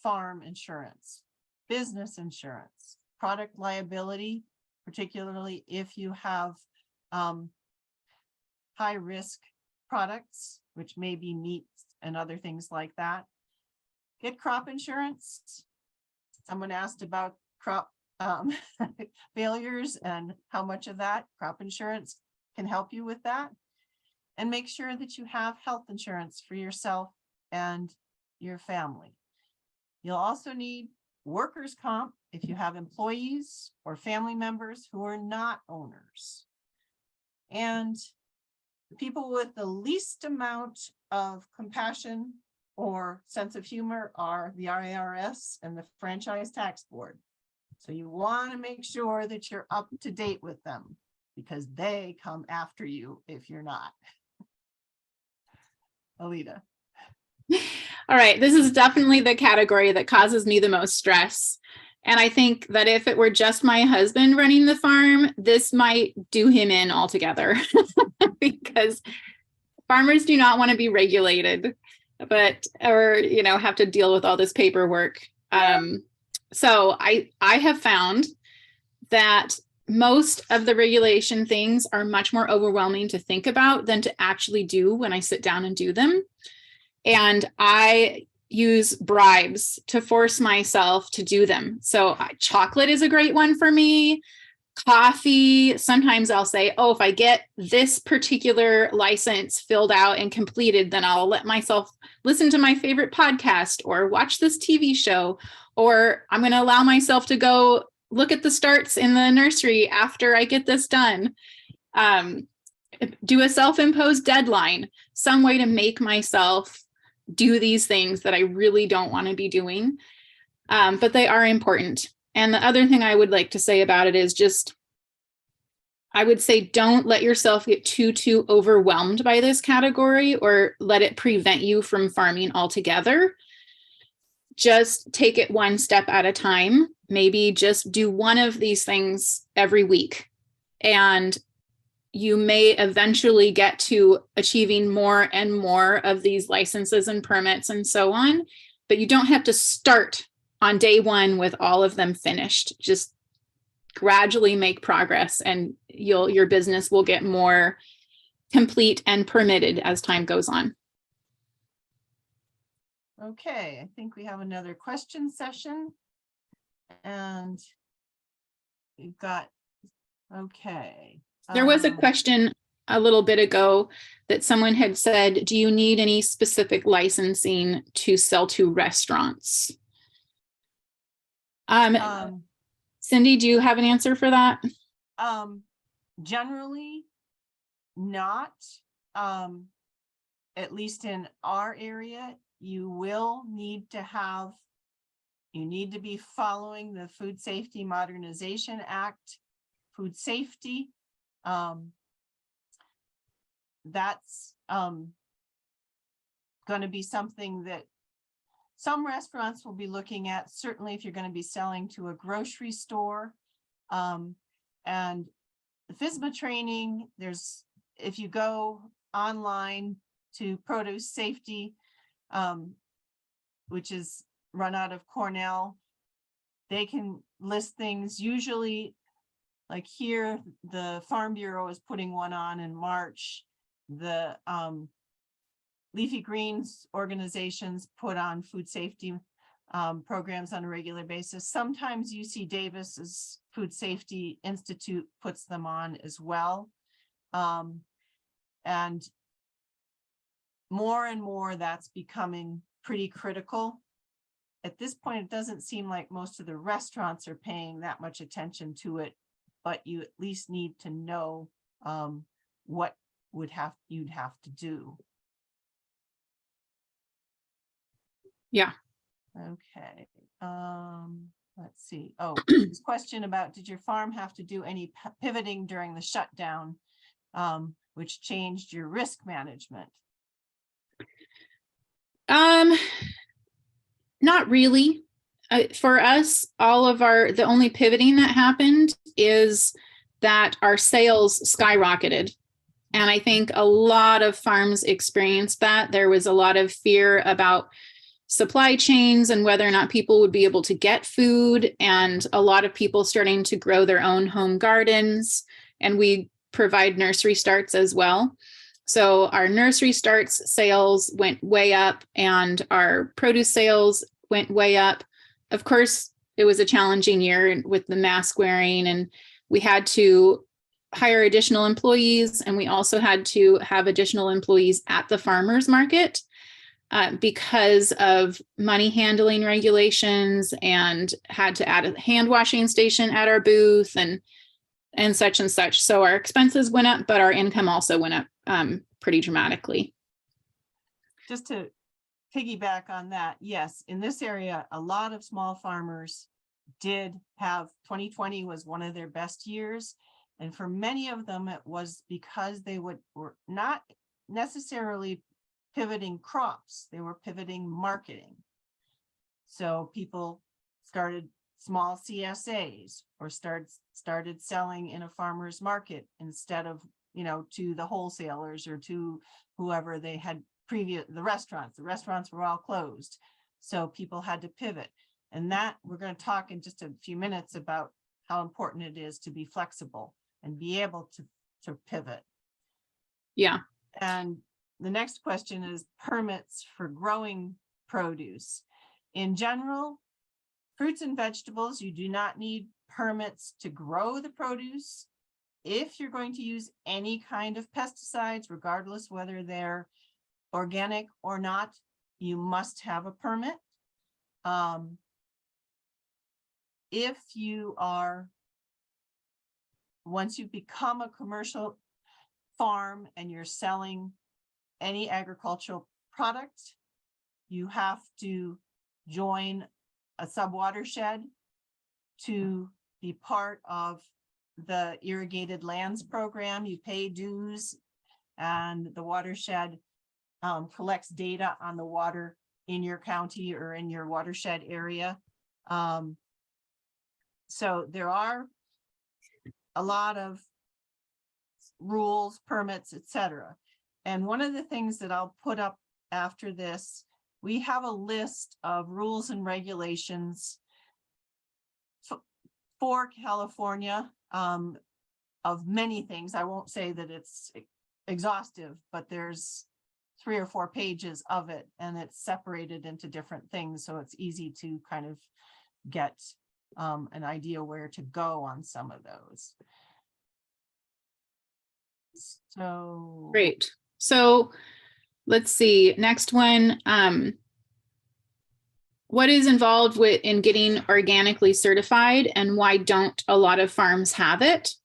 farm insurance, business insurance, product liability, particularly if you have high risk products, which may be meat and other things like that. Get crop insurance. Someone asked about crop failures and how much of that crop insurance can help you with that. And make sure that you have health insurance for yourself and your family. You'll also need workers' comp if you have employees or family members who are not owners. And the people with the least amount of compassion or sense of humor are the IRS and the Franchise Tax Board. So you want to make sure that you're up to date with them, because they come after you if you're not. Aleta. All right, this is definitely the category that causes me the most stress. And I think that if it were just my husband running the farm, this might do him in altogether because farmers do not want to be regulated, or have to deal with all this paperwork. So I have found that most of the regulation things are much more overwhelming to think about than to actually do when I sit down and do them. And I use bribes to force myself to do them. So chocolate is a great one for me. Coffee. Sometimes I'll say, oh, if I get this particular license filled out and completed, then I'll let myself listen to my favorite podcast or watch this TV show, or I'm going to allow myself to go look at the starts in the nursery after I get this done. Do a self-imposed deadline, some way to make myself do these things that I really don't want to be doing, but they are important. And the other thing I would like to say about it is just, I would say, don't let yourself get too overwhelmed by this category or let it prevent you from farming altogether. Just take it one step at a time. Maybe just do one of these things every week, and you may eventually get to achieving more and more of these licenses and permits and so on, but you don't have to start on day one with all of them finished. Just gradually make progress, and your business will get more complete and permitted as time goes on. Okay, I think we have another question session. And we've got, okay. There was a question a little bit ago that someone had said, do you need any specific licensing to sell to restaurants? Cindy, do you have an answer for that? Generally not, at least in our area. You will need to have, you need to be following the Food Safety Modernization Act, food safety. That's going to be something that some restaurants will be looking at, certainly if you're going to be selling to a grocery store. And FSMA training, if you go online to produce safety, which is run out of Cornell, they can list things. Usually, like here, the Farm Bureau is putting one on in March. The leafy greens organizations put on food safety programs on a regular basis. Sometimes UC Davis's Food Safety Institute puts them on as well. And more that's becoming pretty critical. At this point, it doesn't seem like most of the restaurants are paying that much attention to it, but you at least need to know what you'd have to do. Yeah. Okay. Let's see. Oh, this question about, did your farm have to do any pivoting during the shutdown, which changed your risk management? Not really. For us, the only pivoting that happened is that our sales skyrocketed. And I think a lot of farms experienced that. There was a lot of fear about supply chains and whether or not people would be able to get food, and a lot of people starting to grow their own home gardens. And we provide nursery starts as well. So our nursery starts sales went way up and our produce sales went way up. Of course, it was a challenging year with the mask wearing, and we had to hire additional employees, and we also had to have additional employees at the farmers market because of money handling regulations, and had to add a hand washing station at our booth and such and such. So our expenses went up, but our income also went up pretty dramatically. Just to piggyback on that, yes, in this area, a lot of small farmers did have 2020 was one of their best years. And for many of them, it was because they were not necessarily pivoting crops, they were pivoting marketing. So people started small CSAs or started selling in a farmer's market instead of, to the wholesalers or to whoever they had the restaurants. The restaurants were all closed. So people had to pivot. And that we're going to talk in just a few minutes about how important it is to be flexible and be able to pivot. Yeah. And the next question is permits for growing produce. In general, fruits and vegetables, you do not need permits to grow the produce. If you're going to use any kind of pesticides, regardless whether they're organic or not, you must have a permit. If you are, once you become a commercial farm and you're selling any agricultural product, you have to join a subwatershed to be part of the irrigated lands program. You pay dues, and the watershed collects data on the water in your county or in your watershed area. So there are a lot of rules, permits, etc. And one of the things that I'll put up after this, we have a list of rules and regulations for California of many things. I won't say that it's exhaustive, but there's 3 or 4 pages of it, and it's separated into different things. So it's easy to kind of get an idea where to go on some of those. So Great. So let's see, next one. What is involved in getting organically certified, and why don't a lot of farms have it?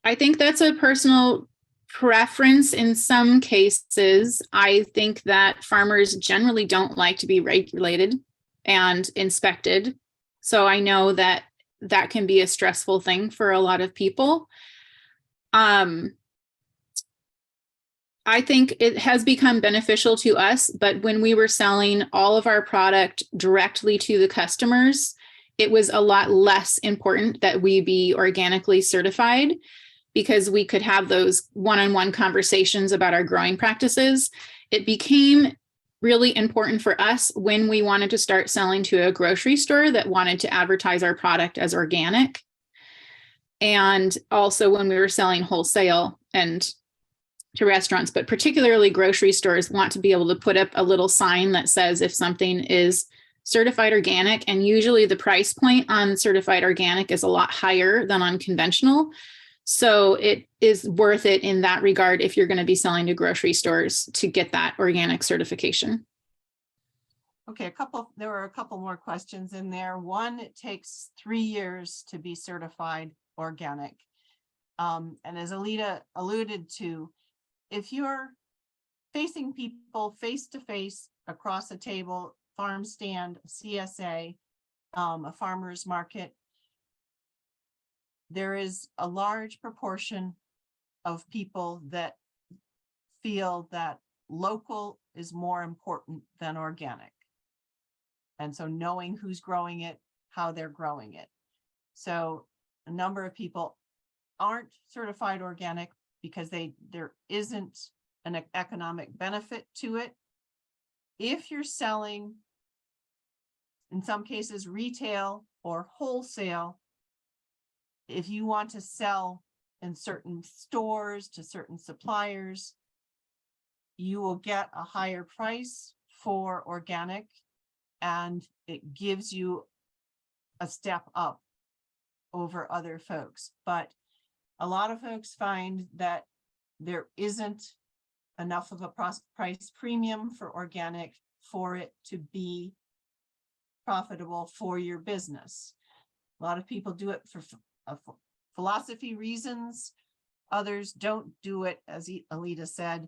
I think that's a personal preference in some cases. I think that farmers generally don't like to be regulated and inspected. So I know that that can be a stressful thing for a lot of people. I think it has become beneficial to us, but when we were selling all of our product directly to the customers, it was a lot less important that we be organically certified, because we could have those one-on-one conversations about our growing practices. It became really important for us when we wanted to start selling to a grocery store that wanted to advertise our product as organic. And also when we were selling wholesale and to restaurants, but particularly grocery stores want to be able to put up a little sign that says if something is certified organic, and usually the price point on certified organic is a lot higher than on conventional. So it is worth it in that regard if you're going to be selling to grocery stores to get that organic certification. Okay, there were a couple more questions in there. One, it takes 3 years to be certified organic. And as Aleta alluded to, if you're facing people face to face across a table, farm stand, CSA, a farmer's market, there is a large proportion of people that feel that local is more important than organic. And so knowing who's growing it, how they're growing it. So a number of people aren't certified organic because there isn't an economic benefit to it. If you're selling, in some cases, retail or wholesale, if you want to sell in certain stores to certain suppliers, you will get a higher price for organic, and it gives you a step up over other folks. But a lot of folks find that there isn't enough of a price premium for organic for it to be profitable for your business. A lot of people do it for philosophy reasons. Others don't do it, as Aleta said.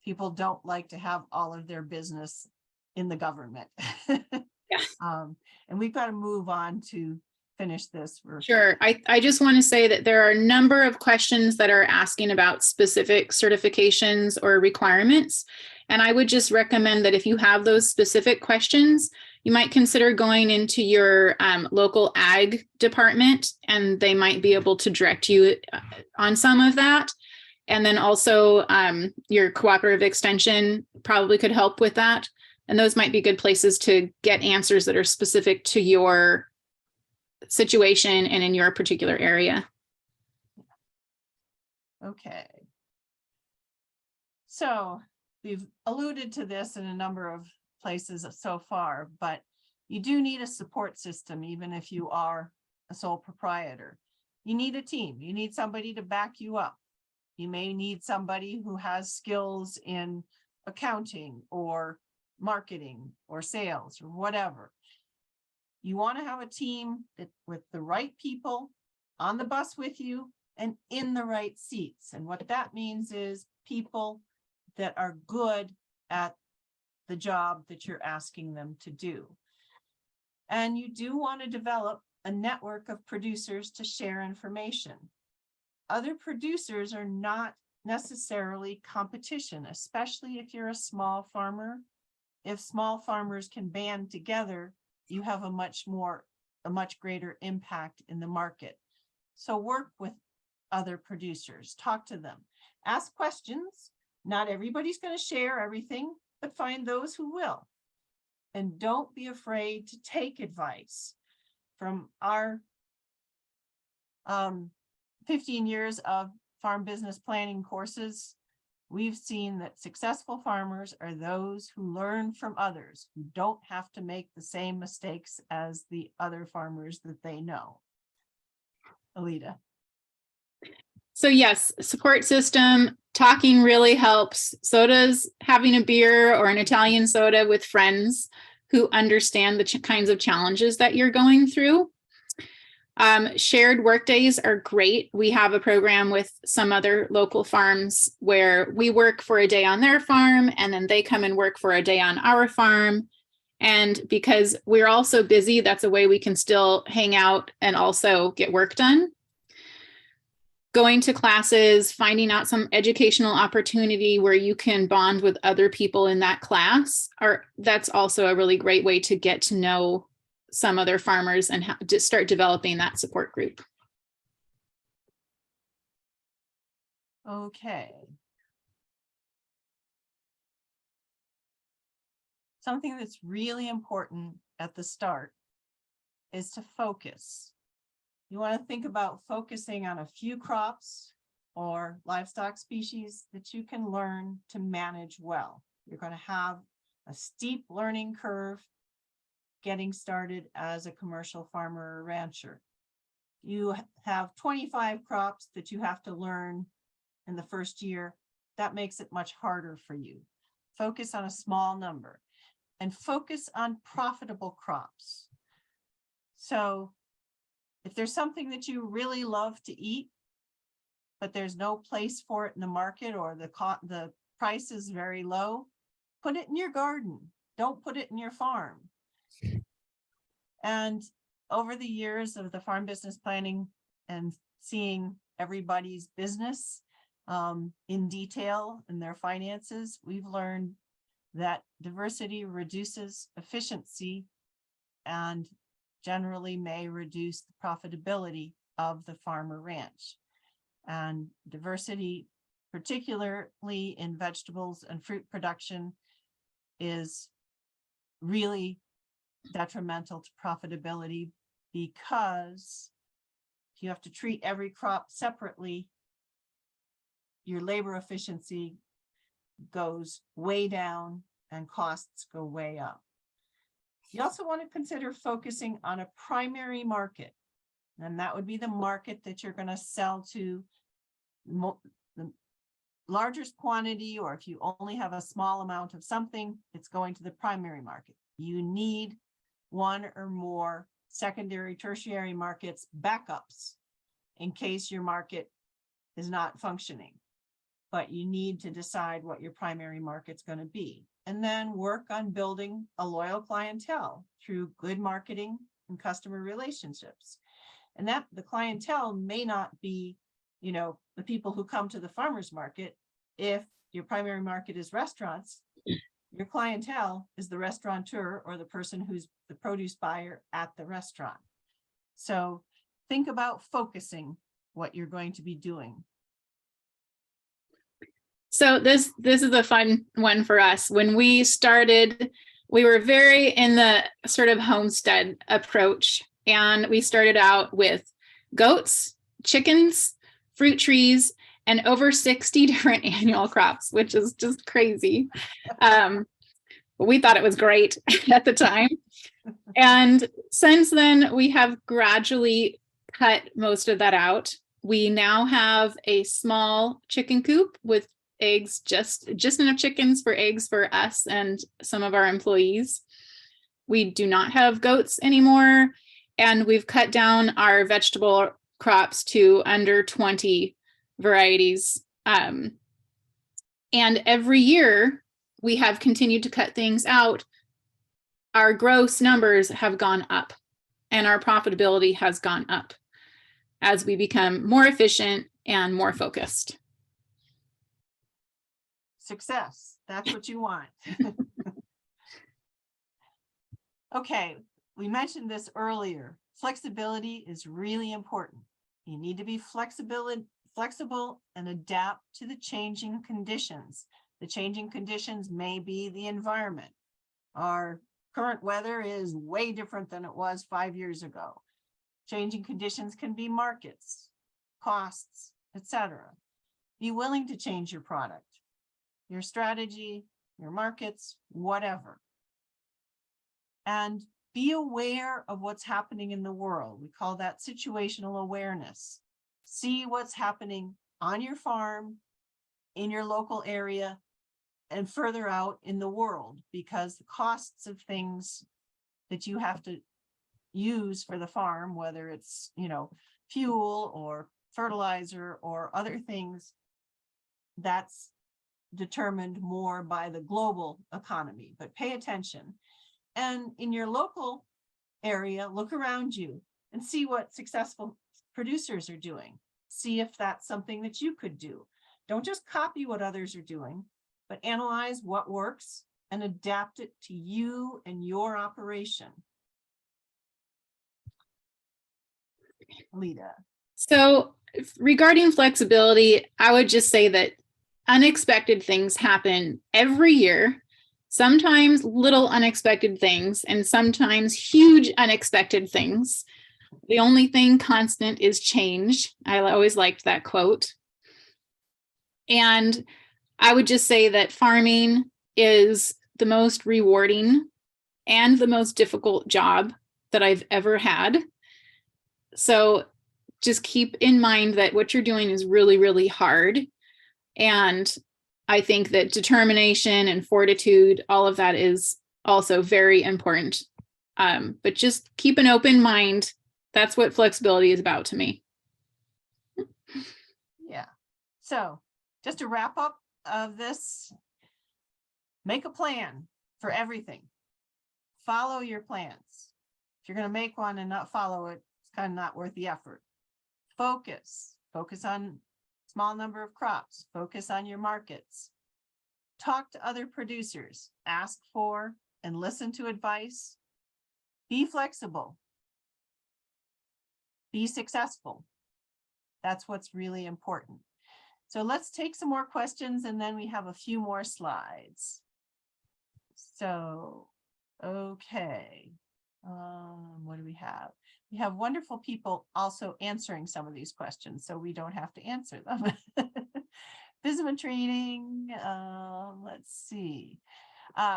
People don't like to have all of their business in the government. Yeah. And we've got to move on to finish this. Sure. I just want to say that there are a number of questions that are asking about specific certifications or requirements. And I would just recommend that if you have those specific questions, you might consider going into your local ag department, and they might be able to direct you on some of that. And then also your cooperative extension probably could help with that. And those might be good places to get answers that are specific to your situation and in your particular area. Okay. So we've alluded to this in a number of places so far, but you do need a support system, even if you are a sole proprietor. You need a team. You need somebody to back you up. You may need somebody who has skills in accounting or marketing or sales or whatever. You want to have a team that with the right people on the bus with you and in the right seats. And what that means is people that are good at the job that you're asking them to do. And you do want to develop a network of producers to share information. Other producers are not necessarily competition, especially if you're a small farmer. If small farmers can band together, you have a much greater impact in the market. So work with other producers, talk to them, ask questions. Not everybody's going to share everything, but find those who will. And don't be afraid to take advice. From our 15 years of farm business planning courses, we've seen that successful farmers are those who learn from others, who don't have to make the same mistakes as the other farmers that they know. Aleta. So yes, support system, talking really helps. So does having a beer or an Italian soda with friends who understand the kinds of challenges that you're going through. Shared work days are great. We have a program with some other local farms where we work for a day on their farm and then they come and work for a day on our farm. And because we're all so busy, that's a way we can still hang out and also get work done. Going to classes, finding out some educational opportunity where you can bond with other people in that class, that's also a really great way to get to know some other farmers and just start developing that support group. Okay. Something that's really important at the start is to focus. You want to think about focusing on a few crops or livestock species that you can learn to manage well. You're going to have a steep learning curve getting started as a commercial farmer or rancher. You have 25 crops that you have to learn in the first year. That makes it much harder for you. Focus on a small number and focus on profitable crops. So if there's something that you really love to eat, but there's no place for it in the market, or the price is very low, put it in your garden. Don't put it in your farm. And over the years of the farm business planning and seeing everybody's business in detail in their finances, we've learned that diversity reduces efficiency and generally may reduce the profitability of the farm or ranch. And diversity, particularly in vegetables and fruit production, is really detrimental to profitability, because if you have to treat every crop separately, your labor efficiency goes way down and costs go way up. You also want to consider focusing on a primary market, and that would be the market that you're going to sell to the largest quantity, or if you only have a small amount of something, it's going to the primary market. You need one or more secondary, tertiary markets, backups, in case your market is not functioning. But you need to decide what your primary market's going to be, and then work on building a loyal clientele through good marketing and customer relationships. And that the clientele may not be, the people who come to the farmers market. If your primary market is restaurants, your clientele is the restaurateur or the person who's the produce buyer at the restaurant. So think about focusing what you're going to be doing. So this is a fun one for us. When we started, we were very in the sort of homestead approach, and we started out with goats, chickens, fruit trees, and over 60 different annual crops, which is just crazy. But we thought it was great at the time. And since then, we have gradually cut most of that out. We now have a small chicken coop with eggs, just enough chickens for eggs for us and some of our employees. We do not have goats anymore, and we've cut down our vegetable crops to under 20 varieties. And every year we have continued to cut things out. Our gross numbers have gone up and our profitability has gone up as we become more efficient and more focused. Success, that's what you want. Okay, we mentioned this earlier. Flexibility is really important. You need to be flexible and adapt to the changing conditions. The changing conditions may be the environment. Our current weather is way different than it was 5 years ago. Changing conditions can be markets, costs, etc. Be willing to change your product, your strategy, your markets, whatever. And be aware of what's happening in the world. We call that situational awareness. See what's happening on your farm, in your local area, and further out in the world, because the costs of things that you have to use for the farm, whether it's, fuel or fertilizer or other things, that's determined more by the global economy. But pay attention. And in your local area, look around you and see what successful producers are doing. See if that's something that you could do. Don't just copy what others are doing, but analyze what works and adapt it to you and your operation. Aleta? So regarding flexibility, I would just say that unexpected things happen every year, sometimes little unexpected things, and sometimes huge unexpected things. The only thing constant is change. I always liked that quote. And I would just say that farming is the most rewarding and the most difficult job that I've ever had. So just keep in mind that what you're doing is really, really hard. And I think that determination and fortitude, all of that is also very important. But just keep an open mind. That's what flexibility is about to me. Yeah. So just to wrap up of this, make a plan for everything. Follow your plans. If you're going to make one and not follow it, it's kind of not worth the effort. Focus on small number of crops, focus on your markets. Talk to other producers, ask for and listen to advice. Be flexible. Be successful. That's what's really important. So let's take some more questions and then we have a few more slides. So, okay. What do we have? We have wonderful people also answering some of these questions, so we don't have to answer them. Visma training, let's see.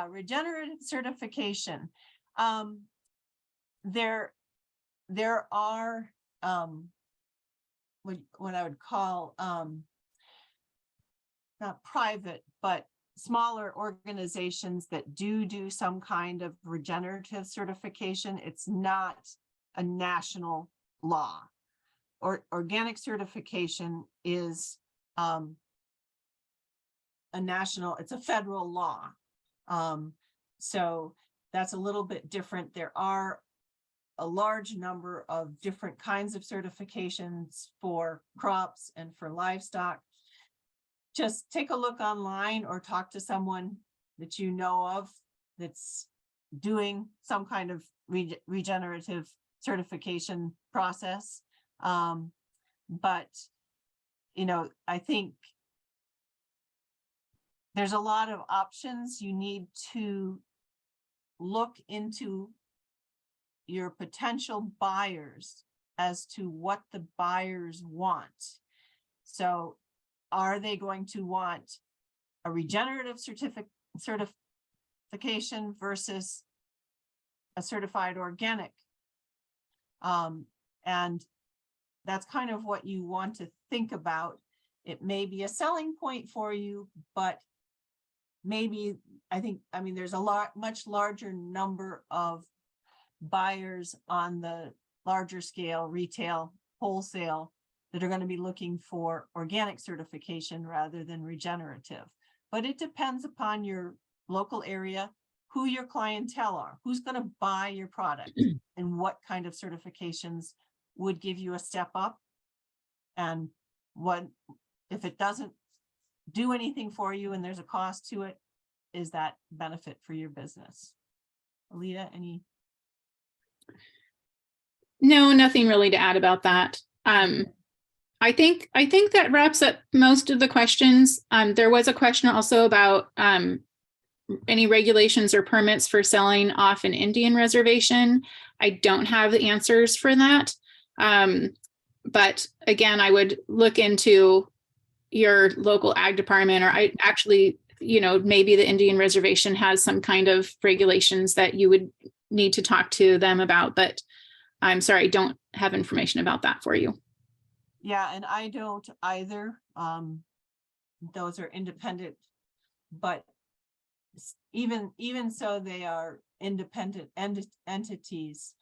Regenerative certification. There are what I would call not private, but smaller organizations that do some kind of regenerative certification. It's not a national law. Or organic certification is it's a federal law. So that's a little bit different. There are a large number of different kinds of certifications for crops and for livestock. Just take a look online or talk to someone that you know of that's doing some kind of regenerative certification process. But, you know, I think there's a lot of options. You need to look into your potential buyers as to what the buyers want. So are they going to want a regenerative certification versus a certified organic? And that's kind of what you want to think about. It may be a selling point for you, but maybe, I mean, there's a much larger number of buyers on the larger scale, retail, wholesale, that are going to be looking for organic certification rather than regenerative. But it depends upon your local area, who your clientele are, who's going to buy your product, and what kind of certifications would give you a step up, and what, if it doesn't do anything for you and there's a cost to it, is that benefit for your business? Aleta, any? No, nothing really to add about that. I think that wraps up most of the questions. There was a question also about any regulations or permits for selling off an Indian reservation. I don't have the answers for that. But again, I would look into your local ag department, or I actually, you know, maybe the Indian reservation has some kind of regulations that you would need to talk to them about, but I'm sorry, I don't have information about that for you. Yeah, and I don't either. Those are independent, but even so, they are independent entities.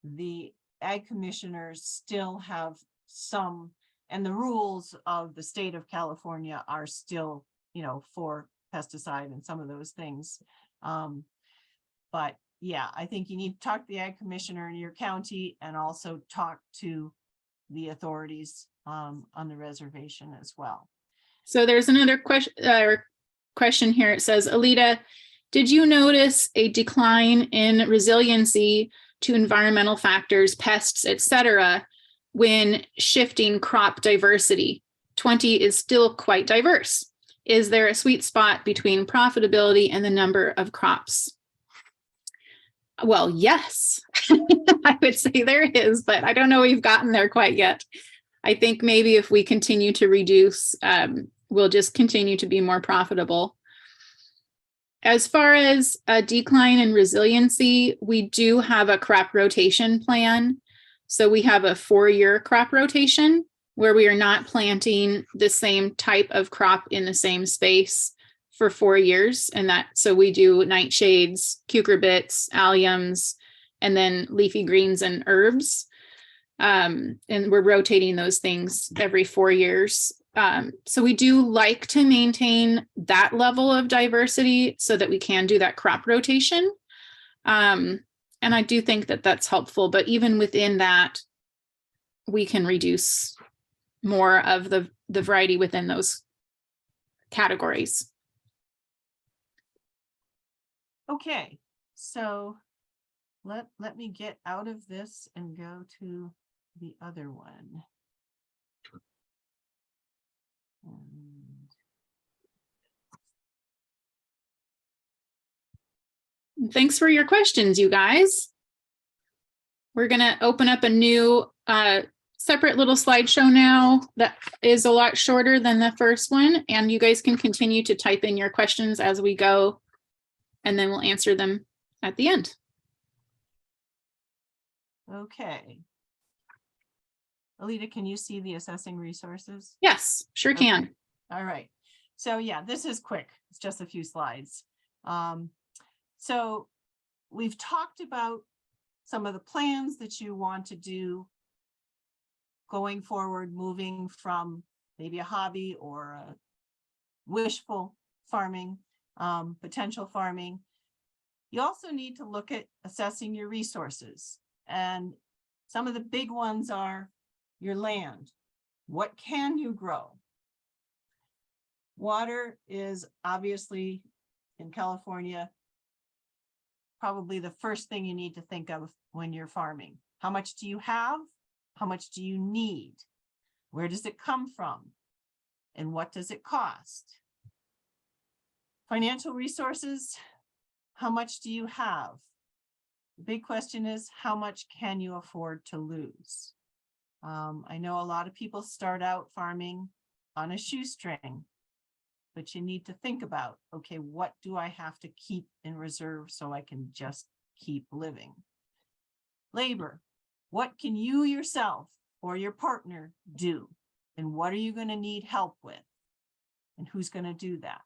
The ag commissioners still have some, and the rules of the state of California are still, you know, for pesticide and some of those things. But yeah, I think you need to talk to the ag commissioner in your county and also talk to the authorities on the reservation as well. So there's another question here. It says, Aleta, did you notice a decline in resiliency to environmental factors, pests, etc., when shifting crop diversity? 20 is still quite diverse. Is there a sweet spot between profitability and the number of crops? Well, yes, I would say there is, but I don't know we've gotten there quite yet. I think maybe if we continue to reduce, we'll just continue to be more profitable. As far as a decline in resiliency, we do have a crop rotation plan. So we have a 4-year crop rotation where we are not planting the same type of crop in the same space for 4 years. And so we do nightshades, cucurbits, alliums, and then leafy greens and herbs. And we're rotating those things every 4 years. So we do like to maintain that level of diversity so that we can do that crop rotation. And I do think that that's helpful, but even within that, we can reduce more of the variety within those categories. Okay, so let me get out of this and go to the other one. Thanks for your questions, you guys. We're going to open up a new separate little slideshow now that is a lot shorter than the first one, and you guys can continue to type in your questions as we go, and then we'll answer them at the end. Okay. Aleta, can you see the assessing resources? Yes, sure can. Okay. All right. So yeah, this is quick. It's just a few slides. So we've talked about some of the plans that you want to do going forward, moving from maybe a hobby or a wishful farming, potential farming. You also need to look at assessing your resources. And some of the big ones are your land. What can you grow? Water is obviously in California probably the first thing you need to think of when you're farming. How much do you have? How much do you need? Where does it come from? And what does it cost? Financial resources, how much do you have? The big question is, how much can you afford to lose? I know a lot of people start out farming on a shoestring, but you need to think about, okay, what do I have to keep in reserve so I can just keep living? Labor, what can you yourself or your partner do? And what are you going to need help with? And who's going to do that?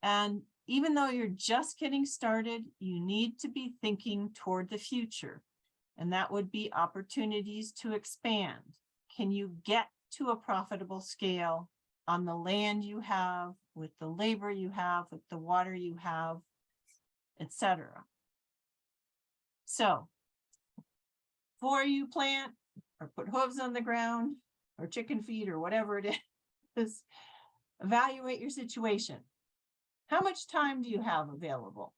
And even though you're just getting started, you need to be thinking toward the future. And that would be opportunities to expand. Can you get to a profitable scale on the land you have, with the labor you have, with the water you have, etc. So before you plant or put hooves on the ground or chicken feed or whatever it is, evaluate your situation. How much time do you have available?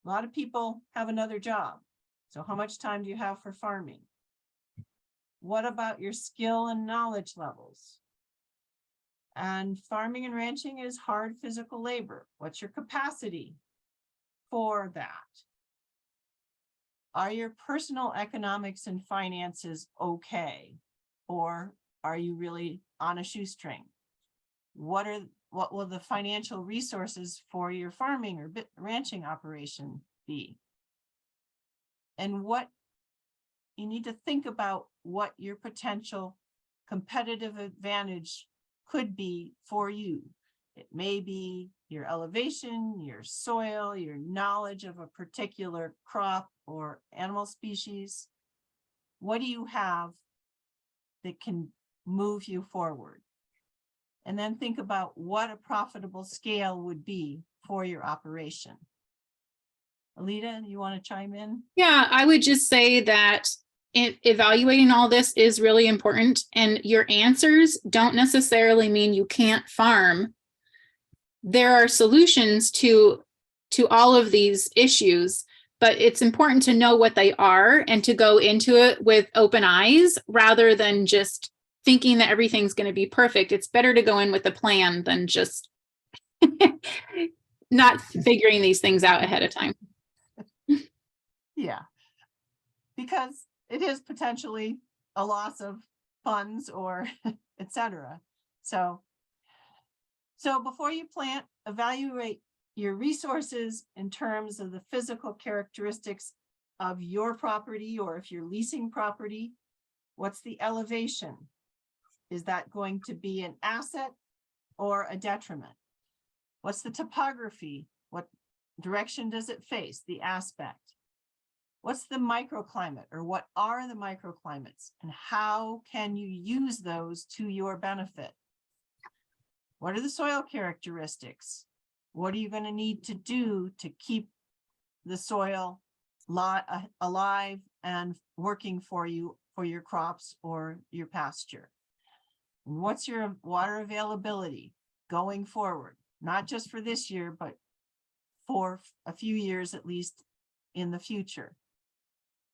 A lot of people have another job. So how much time do you have for farming? What about your skill and knowledge levels? And farming and ranching is hard physical labor. What's your capacity for that? Are your personal economics and finances okay? Or are you really on a shoestring? What will the financial resources for your farming or ranching operation be? And what you need to think about what your potential competitive advantage could be for you. It may be your elevation, your soil, your knowledge of a particular crop or animal species. What do you have that can move you forward? And then think about what a profitable scale would be for your operation. Aleta, you want to chime in? Yeah, I would just say that evaluating all this is really important, and your answers don't necessarily mean you can't farm. There are solutions to all of these issues, but it's important to know what they are and to go into it with open eyes rather than just thinking that everything's going to be perfect. It's better to go in with a plan than just not figuring these things out ahead of time. Yeah, because it is potentially a loss of funds or etc. So before you plant, evaluate your resources in terms of the physical characteristics of your property, or if you're leasing property, what's the elevation? Is that going to be an asset or a detriment? What's the topography? What direction does it face? The aspect. What's the microclimate, or what are the microclimates, and how can you use those to your benefit? What are the soil characteristics? What are you going to need to do to keep the soil alive and working for you, for your crops or your pasture? What's your water availability going forward? Not just for this year, but for a few years at least in the future.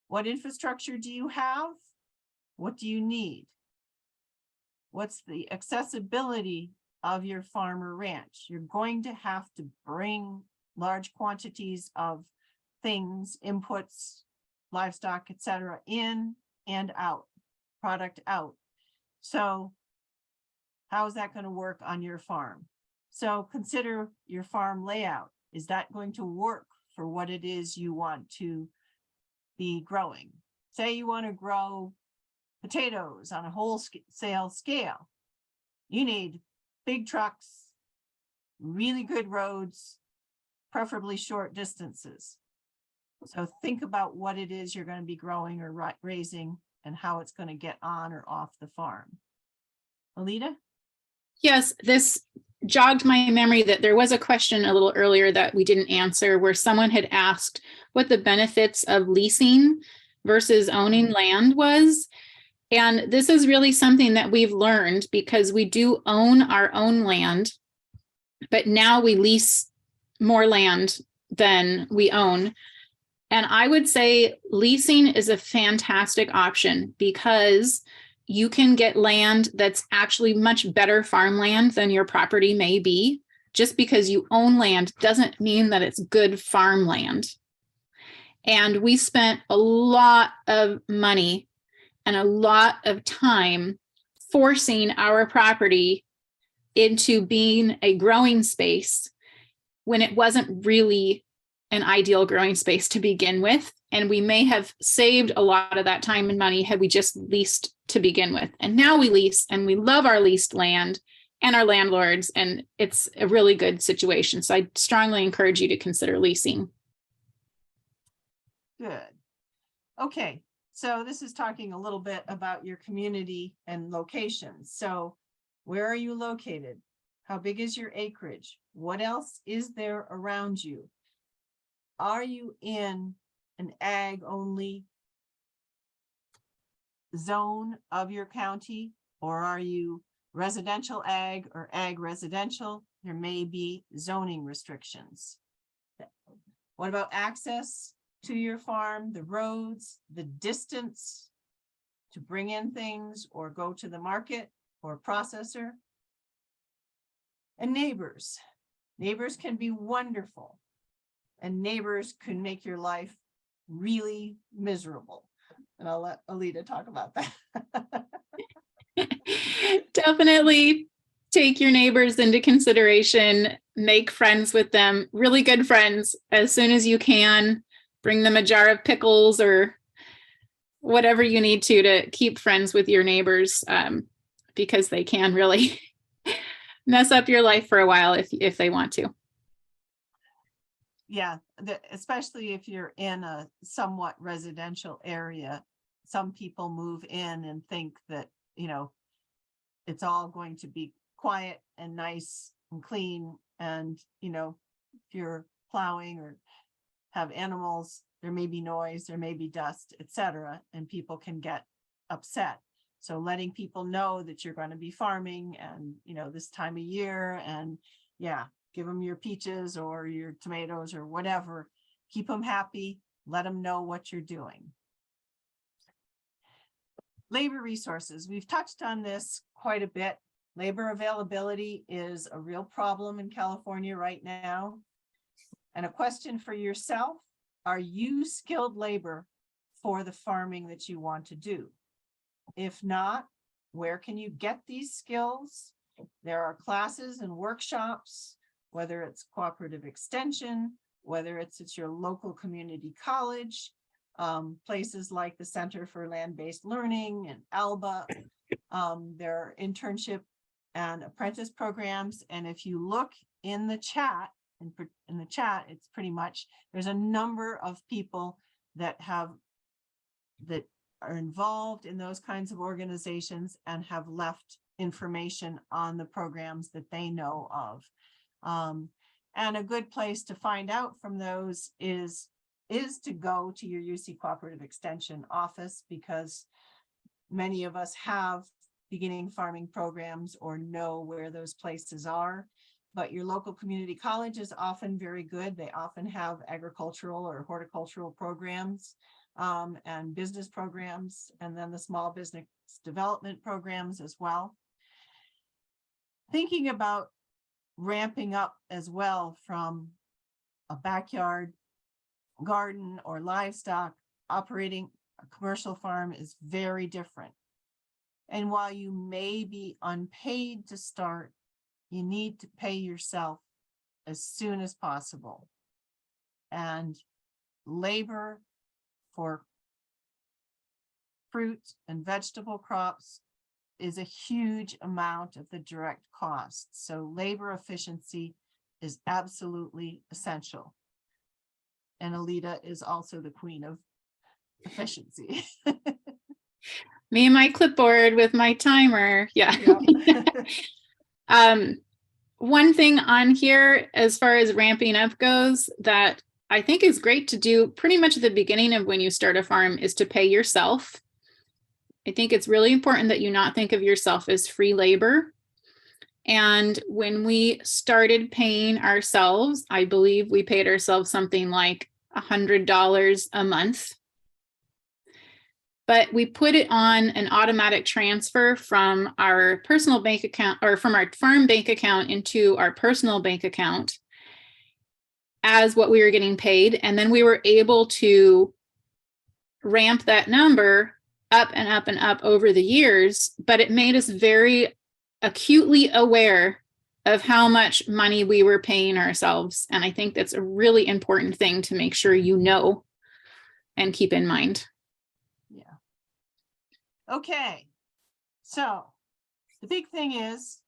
What infrastructure do you have? What do you need? What's the accessibility of your farm or ranch? You're going to have to bring large quantities of things, inputs, livestock, etc., in and out, product out. So how is that going to work on your farm? So consider your farm layout. Is that going to work for what it is you want to be growing? Say you want to grow potatoes on a wholesale scale. You need big trucks, really good roads, preferably short distances. So think about what it is you're going to be growing or raising and how it's going to get on or off the farm. Aleta? Yes, this jogged my memory that there was a question a little earlier that we didn't answer, where someone had asked what the benefits of leasing versus owning land was. And this is really something that we've learned, because we do own our own land, but now we lease more land than we own. And I would say leasing is a fantastic option, because you can get land that's actually much better farmland than your property may be. Just because you own land doesn't mean that it's good farmland. And we spent a lot of money and a lot of time forcing our property into being a growing space when it wasn't really an ideal growing space to begin with. And we may have saved a lot of that time and money had we just leased to begin with. And now we lease, and we love our leased land and our landlords, and it's a really good situation. So I strongly encourage you to consider leasing. Good. Okay, so this is talking a little bit about your community and locations. So where are you located? How big is your acreage? What else is there around you? Are you in an ag only zone of your county, or are you residential ag or ag residential? There may be zoning restrictions. What about access to your farm, the roads, the distance to bring in things or go to the market or processor? And neighbors. Neighbors can be wonderful, and neighbors can make your life really miserable. And I'll let Aleta talk about that. Definitely take your neighbors into consideration, make friends with them, really good friends as soon as you can. Bring them a jar of pickles or whatever you need to keep friends with your neighbors, because they can really mess up your life for a while if they want to. Yeah, especially if you're in a somewhat residential area. Some people move in and think that, you know, it's all going to be quiet and nice and clean. And, you know, if you're plowing or have animals, there may be noise, there may be dust, etc., and people can get upset. So letting people know that you're going to be farming and, you know, this time of year, and yeah, give them your peaches or your tomatoes or whatever, keep them happy, let them know what you're doing. Labor resources. We've touched on this quite a bit. Labor availability is a real problem in California right now. And a question for yourself, are you skilled labor for the farming that you want to do? If not, where can you get these skills? There are classes and workshops, whether it's cooperative extension, whether it's at your local community college, places like the Center for Land-Based Learning and ALBA. There are internship and apprentice programs. And if you look in the chat, it's pretty much, there's a number of people that are involved in those kinds of organizations and have left information on the programs that they know of. And a good place to find out from those is to go to your UC Cooperative Extension office, because many of us have beginning farming programs or know where those places are. But your local community college is often very good. They often have agricultural or horticultural programs and business programs, and then the small business development programs as well. Thinking about ramping up as well from a backyard garden or livestock, operating a commercial farm is very different. And while you may be unpaid to start, you need to pay yourself as soon as possible. And labor for fruit and vegetable crops is a huge amount of the direct cost. So labor efficiency is absolutely essential. And Aleta is also the queen of efficiency. Me and my clipboard with my timer. Yeah. Yep. One thing on here, as far as ramping up goes, that I think is great to do pretty much at the beginning of when you start a farm, is to pay yourself. I think it's really important that you not think of yourself as free labor. And when we started paying ourselves, I believe we paid ourselves something like $100 a month. But we put it on an automatic transfer from our personal bank account, or from our farm bank account, into our personal bank account as what we were getting paid. And then we were able to ramp that number up and up and up over the years, but it made us very acutely aware of how much money we were paying ourselves. And I think that's a really important thing to make sure you know and keep in mind. Yeah. Okay. So the big thing is,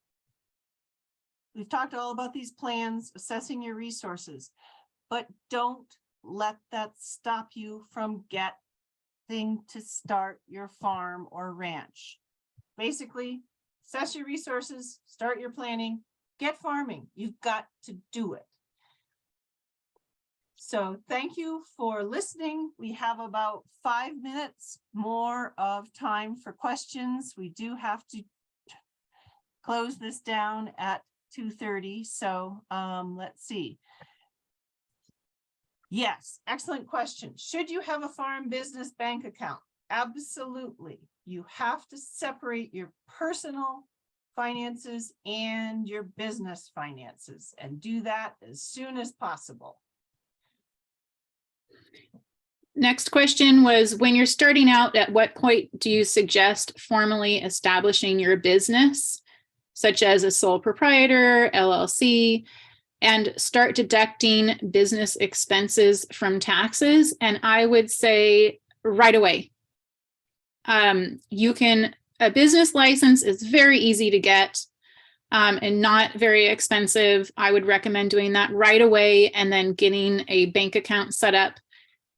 we've talked all about these plans, assessing your resources, but don't let that stop you from getting to start your farm or ranch. Basically, assess your resources, start your planning, get farming. You've got to do it. So thank you for listening. We have about 5 minutes more of time for questions. We do have to close this down at 2:30. So let's see. Yes, excellent question. Should you have a farm business bank account? Absolutely. You have to separate your personal finances and your business finances, and do that as soon as possible. Next question was, when you're starting out, at what point do you suggest formally establishing your business, such as a sole proprietor, LLC, and start deducting business expenses from taxes? And I would say right away. A business license is very easy to get and not very expensive. I would recommend doing that right away, and then getting a bank account set up.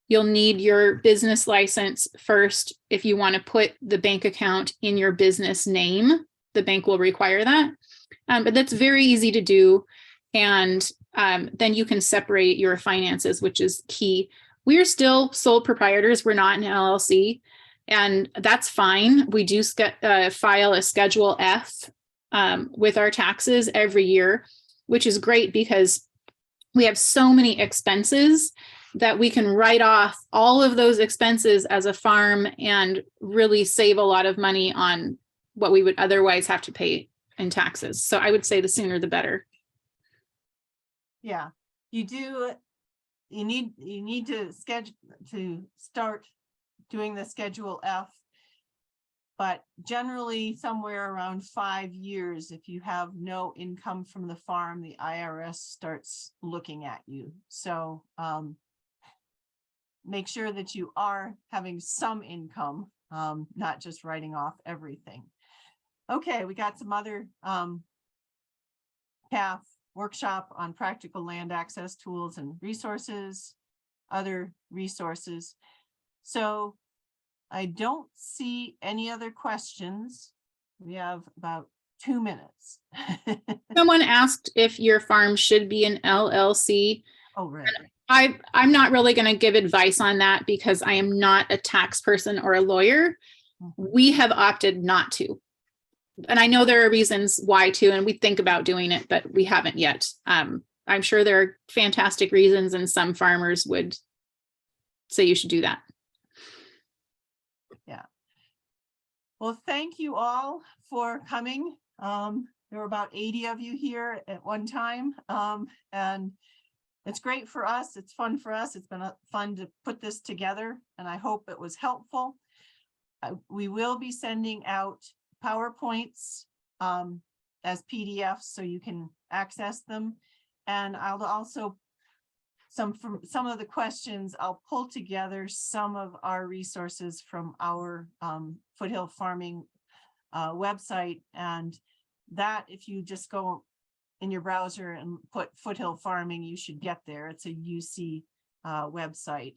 You'll need your business license first if you want to put the bank account in your business name. The bank will require that, but that's very easy to do. And then you can separate your finances, which is key. We are still sole proprietors. We're not an LLC, and that's fine. We do file a Schedule F with our taxes every year, which is great because we have so many expenses that we can write off all of those expenses as a farm and really save a lot of money on what we would otherwise have to pay in taxes. So I would say the sooner the better. Yeah, you need to start doing the Schedule F. But generally somewhere around 5 years, if you have no income from the farm, the IRS starts looking at you. So make sure that you are having some income, not just writing off everything. Okay, we got some other CAFF workshop on practical land access tools and resources, other resources. So I don't see any other questions. We have about 2 minutes. Someone asked if your farm should be an LLC. Oh, right. I'm not really going to give advice on that because I am not a tax person or a lawyer. We have opted not to. And I know there are reasons why too, and we think about doing it, but we haven't yet. I'm sure there are fantastic reasons, and some farmers would say you should do that. Yeah. Well, thank you all for coming. There were about 80 of you here at one time. And it's great for us. It's fun for us. It's been fun to put this together, and I hope it was helpful. We will be sending out PowerPoints as PDFs so you can access them. And I'll also, from some of the questions, I'll pull together some of our resources from our Foothill Farming website. And that, if you just go in your browser and put Foothill Farming, you should get there. It's a UC website.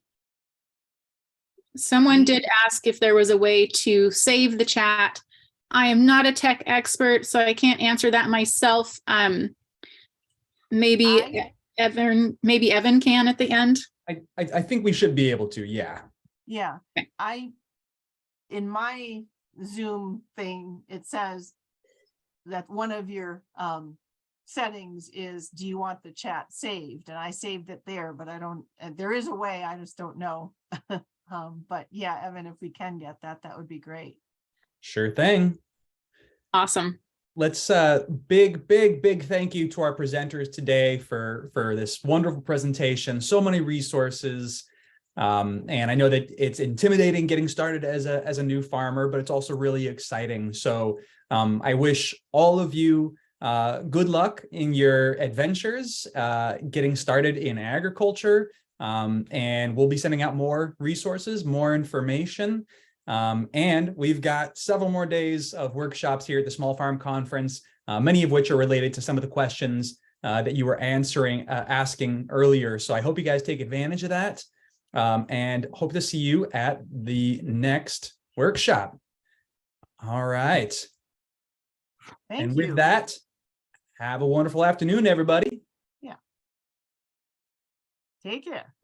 Someone did ask if there was a way to save the chat. I am not a tech expert, so I can't answer that myself. Maybe Evan can at the end. I think we should be able to, yeah. Yeah, Okay. In my Zoom thing, it says that one of your settings is, do you want the chat saved? And I saved it there, but I don't, there is a way, I just don't know. But yeah, Evan, if we can get that, that would be great. Sure thing. Awesome. Let's big thank you to our presenters today for this wonderful presentation. So many resources. And I know that it's intimidating getting started as a new farmer, but it's also really exciting. So I wish all of you good luck in your adventures, getting started in agriculture. And we'll be sending out more resources, more information. And we've got several more days of workshops here at the Small Farm Conference, many of which are related to some of the questions that you were asking earlier. So I hope you guys take advantage of that, and hope to see you at the next workshop. All right. Thank you. With that, have a wonderful afternoon, everybody. Yeah. Take care.